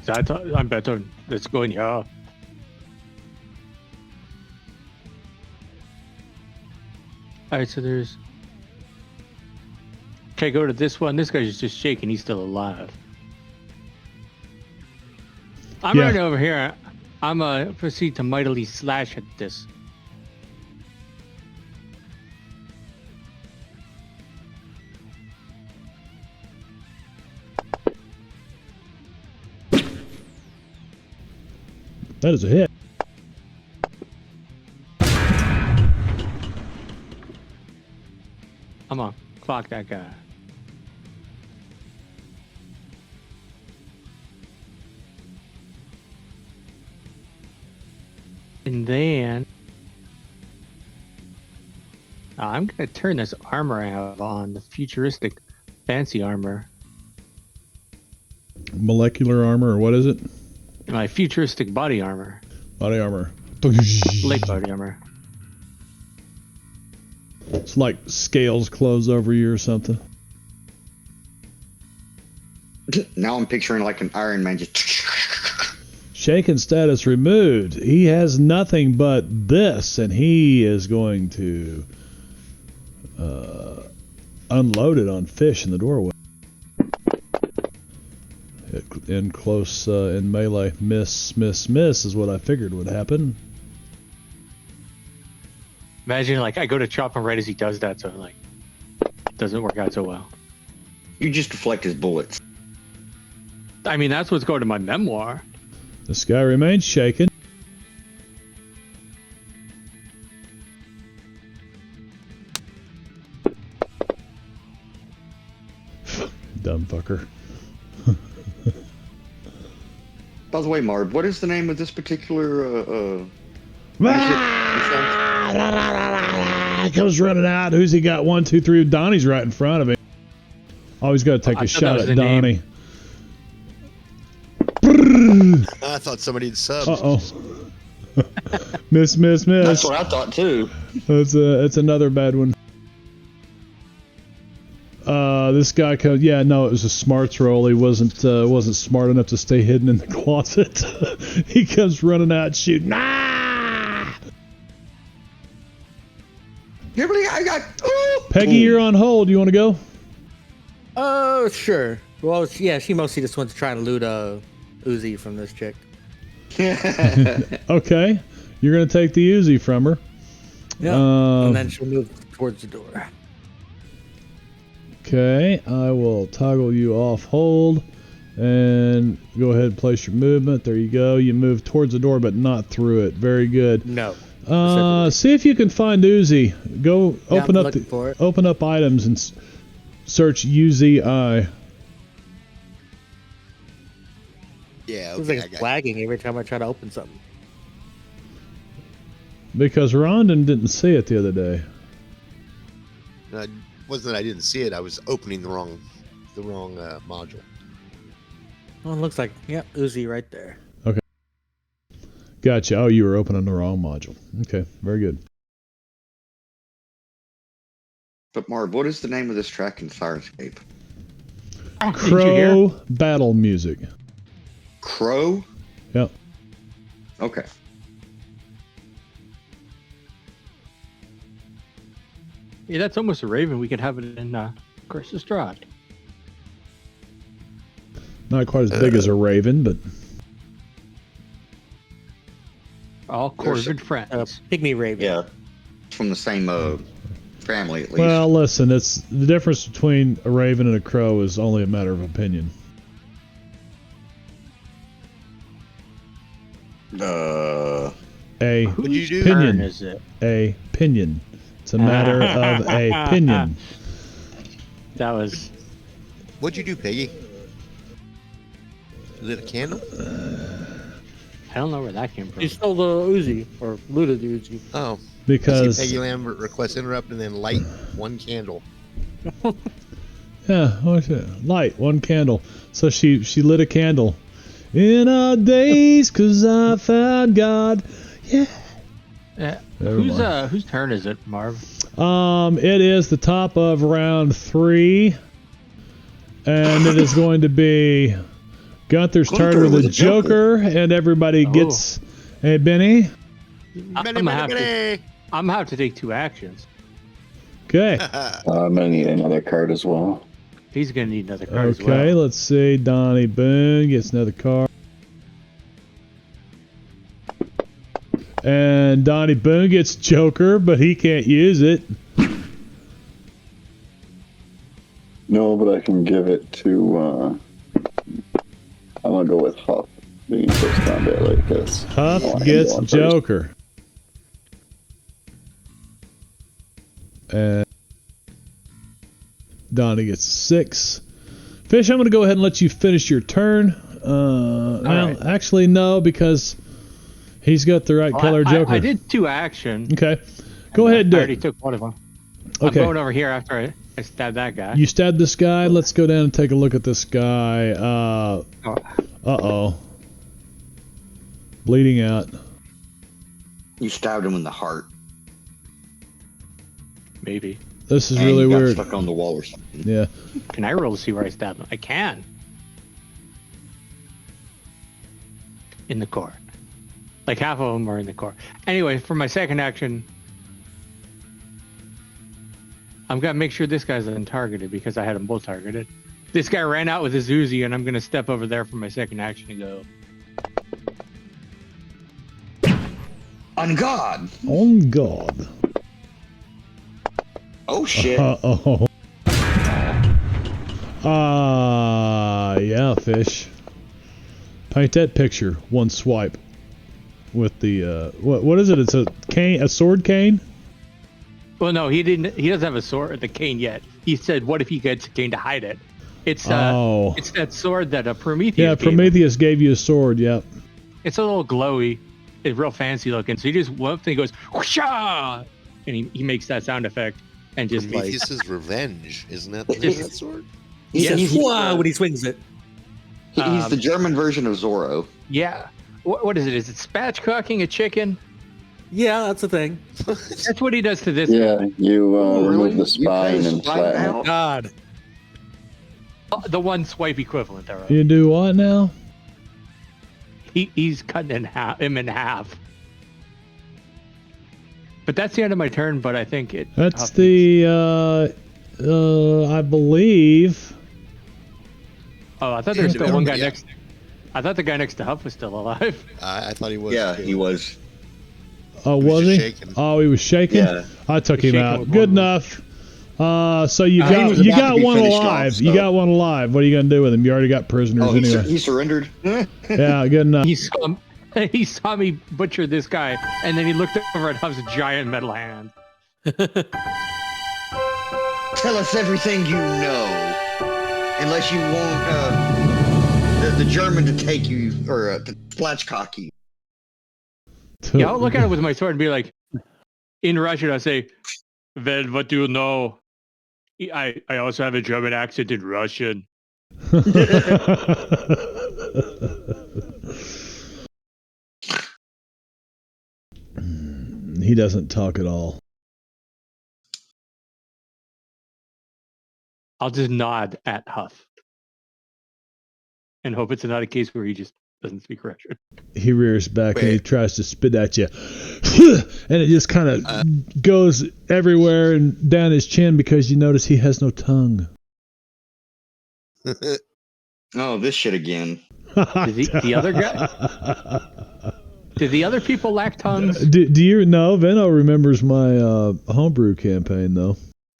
I'm better. Let's go in here. Alright, so there's... Okay, go to this one. This guy's just shaking. He's still alive. I'm Yeah. right over here. I'm proceed to mightily slash at this. That is a hit. Come on, clock that guy. And then I'm gonna turn this armor I have on, the futuristic fancy armor. Molecular armor, or what is it? My futuristic body armor. Body armor. Late body armor. It's like scales close over you or something. Now I'm picturing like an Iron Man just. Shaken status removed. He has nothing but this, and he is going to unload it on fish in the doorway. in close in melee. Miss is what I figured would happen. Imagine, like, I go to chop him right as he does that, so, like, it doesn't work out so well. You just deflect his bullets. I mean, that's what's going to my memoir. This guy remains shaken. Dumb fucker. By the way, Marv, what is the name of this particular Comes running out. Who's he got? 1, 2, 3. Donnie's right in front of him. Always got to take a shot at Donnie. I thought somebody had subbed. Miss. That's what I thought too. It's another bad one. This guy comes. Yeah, no, it was a smarts roll. He wasn't smart enough to stay hidden in the closet. He comes running out shooting. Everybody, I got. Peggy, you're on hold. You want to go? Oh, sure. Well, yeah, she mostly just went to try and loot Uzi from this chick. Okay, you're gonna take the Uzi from her. Yeah, and then she'll move towards the door. Okay, I will toggle you off hold and go ahead and place your movement. There you go. You move towards the door, but not through it. Very good. No. See if you can find Uzi. Go open open up items and search UZI. Yeah, It's okay, like it's lagging every time I try to open something. Because Rondon didn't see it the other day. Wasn't that I didn't see it? I was opening the wrong module. Oh, it looks like, Uzi right there. Okay. Gotcha. Oh, you were opening the wrong module. Okay, very good. But Marv, what is the name of this track in Firescape? Crow battle music. Crow? Yep. Okay. Yeah, that's almost a Raven. We could have it in Curse of Strahd. Not quite as big as a Raven, but All Corvid friends. Pygmy Raven. Yeah. From the same family, at least. well, listen. It's the difference between a Raven and a Crow is only a matter of opinion. A What'd you do? pinion. Turn is it? A pinion. It's a matter of a pinion. That was. What'd you do, Peggy? Lit a candle? I don't know where that came from. She stole the Uzi, or looted the Uzi. Oh. Because Peggy Lambert requests interrupt and then light one candle. yeah, light one candle. So she lit a candle. In our days, 'cause I found God. Yeah. Whose turn is it, Marv? It is the top of round 3, and it is going to be Gunther's turn with a Joker, and everybody gets a Benny. I'm gonna have to take 2 actions. Okay. I'm gonna need another card as well. He's gonna need another card as well. Okay, let's see. Donnie Boone gets another card. And Donnie Boone gets Joker, but he can't use it. No, but I can give it to. I'm gonna go with Huff being first combat like this. Huff gets Joker. And Donnie gets 6. Fish, I'm going to go ahead and let you finish your turn. Well, actually, no, because he's got the right color Joker. I did 2 action. Okay. Go ahead and do I already it. took one of them. Okay. I'm going over here after I stabbed that guy. You stabbed this guy. Let's go down and take a look at this guy. Uh-oh. Bleeding out. You stabbed him in the heart. Maybe. This is And really you got weird. stuck on the wall or something. Yeah. Can I roll to see where I stabbed him? I can. In the core. Like half of them are in the core. Anyway, for my second action, I'm gonna make sure this guy's untargeted because I had them both targeted. This guy ran out with his Uzi, and I'm gonna step over there for my second action and go. On God. On God. Oh shit. Uh-oh. Yeah, fish. Paint that picture. One swipe. With the, what is it? It's a cane, a sword cane? Well, no, he didn't. He doesn't have a sword, the cane yet. He said, "What if he gets a cane to hide it?" It's it's that sword that Prometheus. Yeah, Prometheus gave you a sword. Yep. It's a little glowy. It's real fancy looking. So he just whoops and he goes whoosha, and he makes that sound effect and just Prometheus's revenge, isn't that the name of that sword? He's when he swings it. He's the German version of Zorro. Yeah. What is it? Is it spatchcocking a chicken? Yeah, that's the thing. That's what he does to this. Yeah, you really? remove the spine and flatten out? it. God. The one swipe equivalent there. You do what now? He's cutting him in half. But that's the end of my turn. But I think it. That's the I believe. Oh, I thought there was still one guy next. I thought the guy next to Huff was still alive. I thought he was. Yeah, too. he was. Oh, was he? Shaking. Oh, he was shaking. Yeah. I took him Shaking out. with Good one enough. So you he got was you about to got be one finished alive. off, You so- got one alive. What are you gonna do with him? You already got prisoners Oh, anyway. he surrendered. Yeah, good enough. He saw me butcher this guy, and then he looked over at Huff's giant metal hand. Tell us everything you know, unless you want the German to take you or to splatchcock you. Yeah, I'll look at it with my sword and be like, in Russian, I say, "Well, what do you know? I also have a German accent in Russian." He doesn't talk at all. I'll just nod at Huff and hope it's not a case where he just doesn't speak Russian. He rears back and he Wait. tries to spit at you, and it just kind of goes everywhere and down his chin because you notice he has no tongue. Oh, this shit again. Did the other guy? Did the other people lack tongues? Do you know? Venno remembers my homebrew campaign though.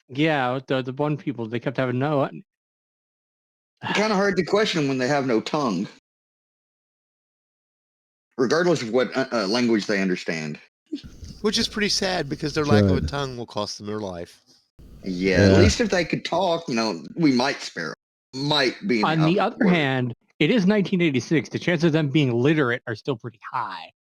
Yeah, the one people they kept having no. Kind of hard to question when they have no tongue, regardless of what language they understand. Which is pretty sad because their lack of a Right. tongue will cost them their life. Yeah, Yeah. at least if they could talk, we might spare them. Might be. On the other hand, it is 1986. The chances of them being literate are still pretty high.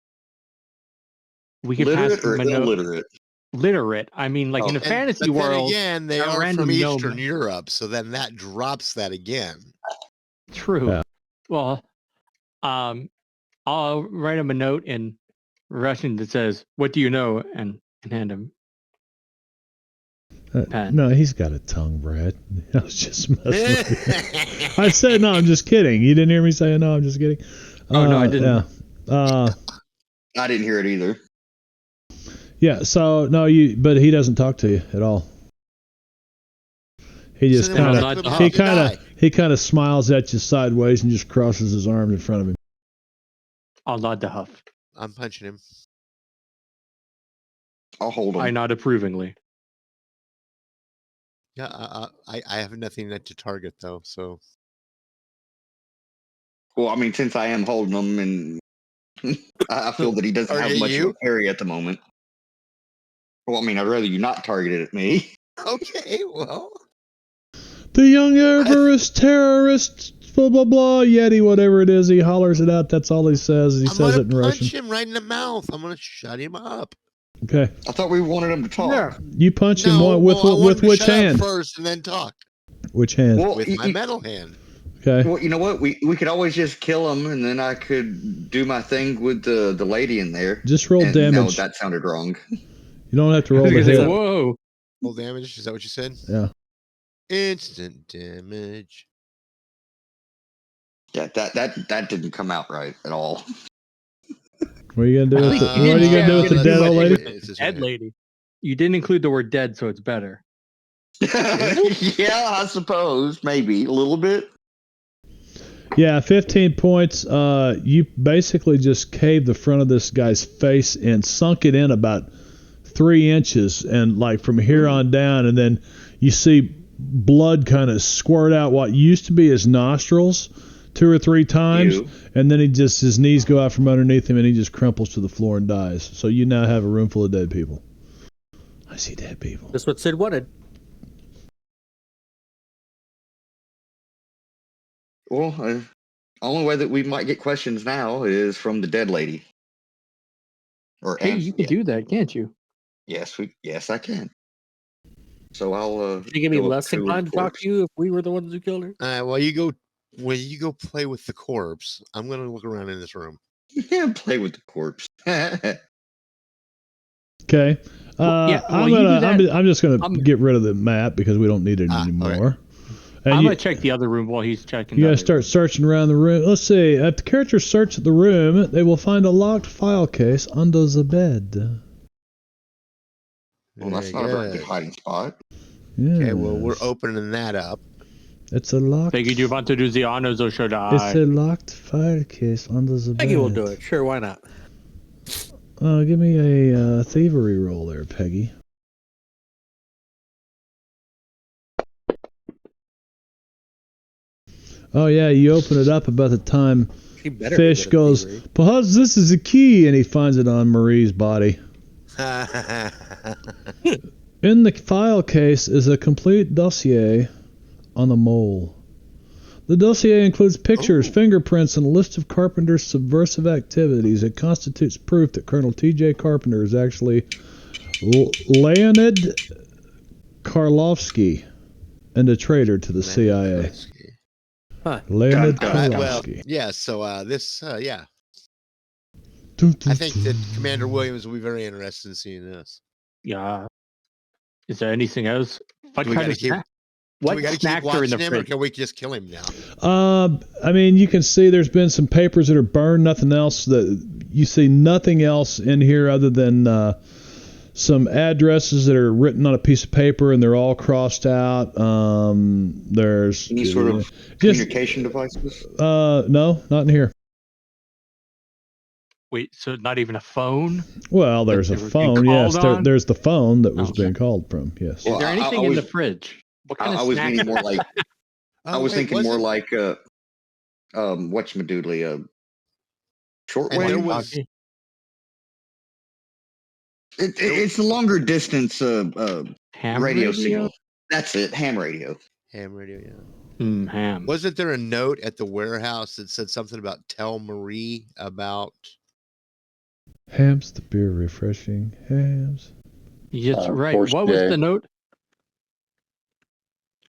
We could pass literate or them a note. illiterate. Literate. I mean, like in a But fantasy then world. again, they a are random from gnome- Eastern Europe, so then that drops that again. True. Yeah. Well, I'll write him a note in Russian that says, "What do you know?" and hand him. Pat. No, he's got a tongue, Brad. I was just messing with you. I said no. I'm just kidding. You didn't hear me say no. I'm just kidding. Oh, no, I didn't. Yeah. I didn't hear it either. Yeah. So no, but he doesn't talk to you at all. He just So then we're kind not of gonna he kind of smiles at you sideways and just crosses his arms in front of him. I'll nod to Huff. I'm punching him. I'll hold him. I nod approvingly. Yeah, I have nothing to target though, so Well, I mean, since I am holding him, and I feel that he doesn't have Target much you? of a parry at the moment. Well, I mean, I'd rather you not target it at me. okay. Well, The young Everest terrorist, blah blah blah, Yeti, whatever it is. He hollers it out. That's all he says. He I'm says gonna it in punch Russian. him right in the mouth. I'm gonna shut him up. Okay. I thought we wanted him to talk. You punch him No, with well, I want him to which shut up hand? first and then talk Which hand? Well, with my metal hand. Okay. well, you know what? We could always just kill him, and then I could do my thing with the lady in there. Just roll And no, damage. that sounded wrong. You don't have to roll I the was gonna say, hit. whoa. Full damage. Is that what you said? Yeah. Instant damage. Yeah, that didn't come out right at all. What are you gonna do with least the, you what are you didn't gonna do say with the I'm dead gonna old do lady? it. Dead lady. You didn't include the word dead, so it's better. Yeah, I suppose maybe a little bit. Yeah, 15 points. You basically just caved the front of this guy's face and sunk it in about 3 inches, and like from here on down, and then you see blood kind of squirt out what used to be his nostrils 2 or 3 times, and then his knees go out from underneath him, and he just crumples to the floor and dies. So you now have a room full of dead people. I see dead people. That's what Sid wanted. Well, only way that we might get questions now is from the dead lady. Hey, you can do that, can't you? Yes, I can. So I'll. Should you give me go up less to inclined to talk corpse. to you if we were the ones who killed her? Well, you go play with the corpse. I'm gonna look around in this room. Yeah, play with the corpse. Okay. I'm just gonna I'm- get rid of the map because we don't need it anymore. And I'm gonna check the other room while he's checking. You guys start searching around the room. Let's see. If the characters search the room, they will find a locked file case under the bed. Well, that's not a very good hiding spot. Yes. Okay, well, we're opening that up. It's a locked. Peggy, do you want to do the honors or should I? It's a locked file case under the bed. Peggy will do it. Sure, why not? Give me a thievery roll there, Peggy. Oh yeah, you open it up about the time Fish goes, "Perhaps this is the key," and he finds it on Marie's body. In the file case is a complete dossier on the mole. The dossier includes pictures, fingerprints, and a list of Carpenter's subversive activities. It constitutes proof that Colonel T.J. Carpenter is actually Leonid Karlovsky and a traitor to the CIA. Huh. Leonid Well, Karlovsky. yeah. So yeah. Dun, dun, I think that dun. Commander Williams will be very interested in seeing this. Yeah. Is there anything else? What Do we kind gotta of keep- snack? Do What we got to keep snacks are in watching the him, or fridge? can we just kill him now? I mean, you can see there's been some papers that are burned. Nothing else. You see nothing else in here other than some addresses that are written on a piece of paper, and they're all crossed out. There's Any sort of communication devices? No, not in here. Wait, so not even a phone? Well, there's a they were being phone. Yes, called on? there's the phone that was Okay. being called from. Yes. Well, Is there I anything in was- the fridge? What kind I of was snack? meaning more like I was thinking was more it? like whatchamadoodly, shortwave. And there was It's a longer distance Ham radio signal. That's it, ham radio. ham radio. Yeah. Ham. Wasn't there a note at the warehouse that said something about tell Marie about? Hams, the beer, refreshing hams. Yes, right. Porsche What was Day. the note?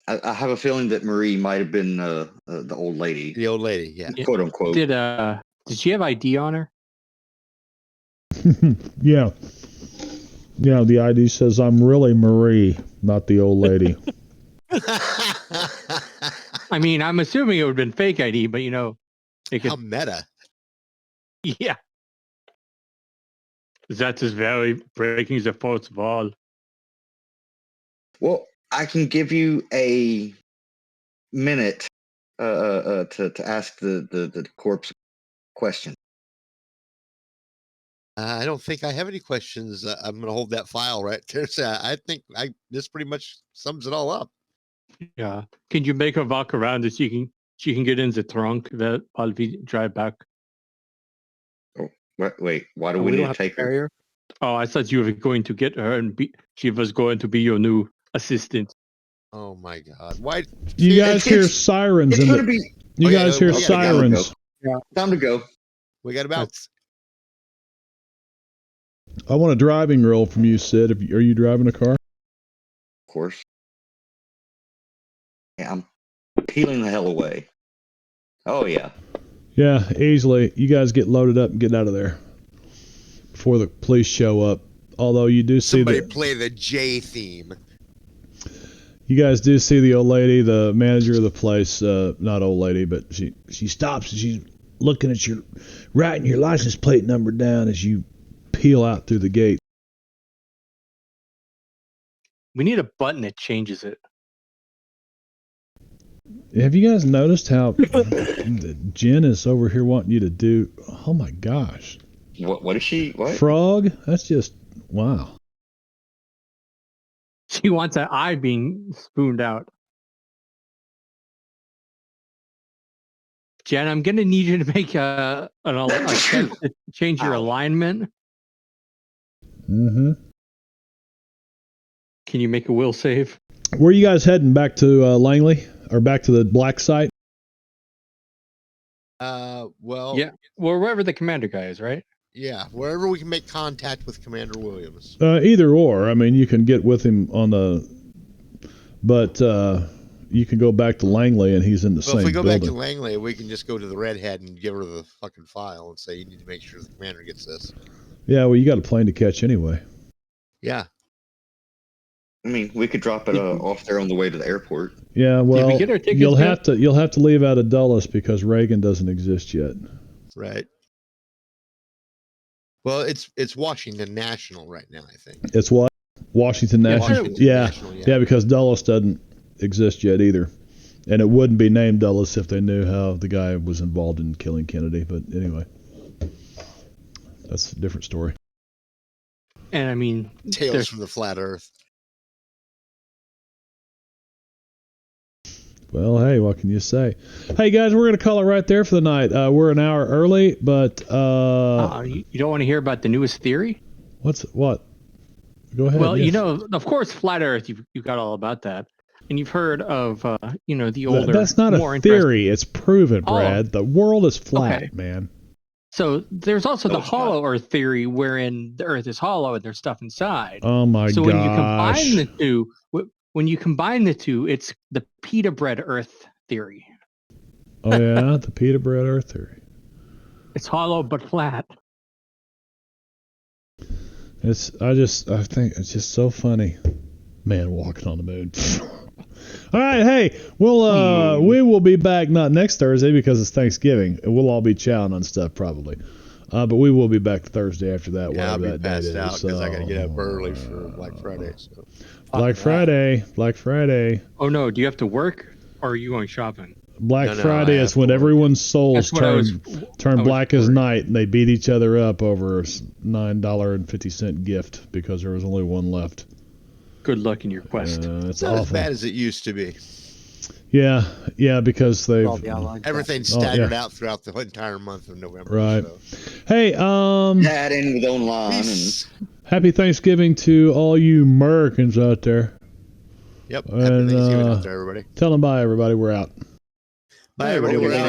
I have a feeling that Marie might have been the old lady, The old lady. Yeah. Yeah. quote unquote. Did she have ID on her? Yeah. Yeah, the ID says I'm really Marie, not the old lady. I mean, I'm assuming it would have been fake ID, but it could. How meta. Yeah. That is very breaking the fourth wall. Well, I can give you a minute to ask the corpse question. I don't think I have any questions. I'm going to hold that file right there. So I think this pretty much sums it all up. Yeah. Can you make her walk around so she can get in the trunk that while we drive back? Wait, why do Oh, we we need don't to have to take her? carry her. Oh, I thought you were going to get her and she was going to be your new assistant. Oh my God! Why? You Yeah, guys it's- hear sirens It's in going to the. be You Okay, guys hear we gotta go. sirens. time to go. We got about. I want a driving roll from you, Sid. Are you driving a car? Of course. Yeah, I'm peeling the hell away. Oh yeah. Yeah, easily. You guys get loaded up and get out of there before the police show up. Although you do see Somebody play the J theme. you guys do see the old lady, the manager of the place. Not old lady, but she stops and she's looking at you, writing your license plate number down as you peel out through the gate. We need a button that changes it. Have you guys noticed how Jen is over here wanting you to do? Oh my gosh. What is she? What? Frog? That's just wow. She wants an eye being spooned out. Jen, I'm gonna need you to make a test to change your alignment. Mm-hmm. Can you make a will save? Where are you guys heading? Back to Langley or back to the black site? Well, Yeah. Well, wherever the commander guy is, right? yeah, wherever we can make contact with Commander Williams. Either or. I mean, you can get with him on the, but you can go back to Langley and he's in the Well, same if we go building. back to Langley, we can just go to the redhead and give her the fucking file and say you need to make sure the commander gets this. Yeah, well, you got a plane to catch anyway. Yeah. I mean, we could drop it off there on the way to the airport. Yeah, well, we get our tickets you'll yet? have to leave out of Dulles because Reagan doesn't exist yet. Right. Well, it's Washington National right now, I think. It's what? Washington National. Washington National, yeah, because Dulles doesn't exist yet either. And it wouldn't be named Dulles if they knew how the guy was involved in killing Kennedy. But anyway, that's a different story. And I mean, Tales from the Flat Earth. Well, hey, what can you say? Hey, guys, we're going to call it right there for the night. We're an hour early, but... you don't want to hear about the newest theory? What? Go ahead. Well, yes. you know, of course, Flat Earth, you've got all about that. And you've heard of, the older... That's not a theory. It's proven, Brad. The world is flat, man. So there's also the hollow Earth theory, wherein the Earth is hollow and there's stuff inside. Oh, my gosh. So when you combine the two, it's the pita bread Earth theory. Oh yeah, the pita bread Earth theory. It's hollow but flat. I think it's just so funny. Man walking on the moon. All right, hey, we will be back not next Thursday because it's Thanksgiving. We'll all be chowing on stuff probably. But we will be back Thursday after that. Yeah, I'll be that passed date out because I got to get up early so. for Black Friday. So. Black Friday. Oh no, do you have to work or are you going shopping? Black Friday is when everyone's souls turn black as night and they beat each other up over a $9.50 gift because there was only one left. Good luck in your quest. It's not as bad as it used to be. Yeah, because everything's staggered out throughout the entire month of November. Right. So. Hey, that in with online. Peace. Happy Thanksgiving to all you Americans out there. Yep. Happy Thanksgiving out there, everybody. Tell them bye, everybody. We're out. Bye, everybody. We're out.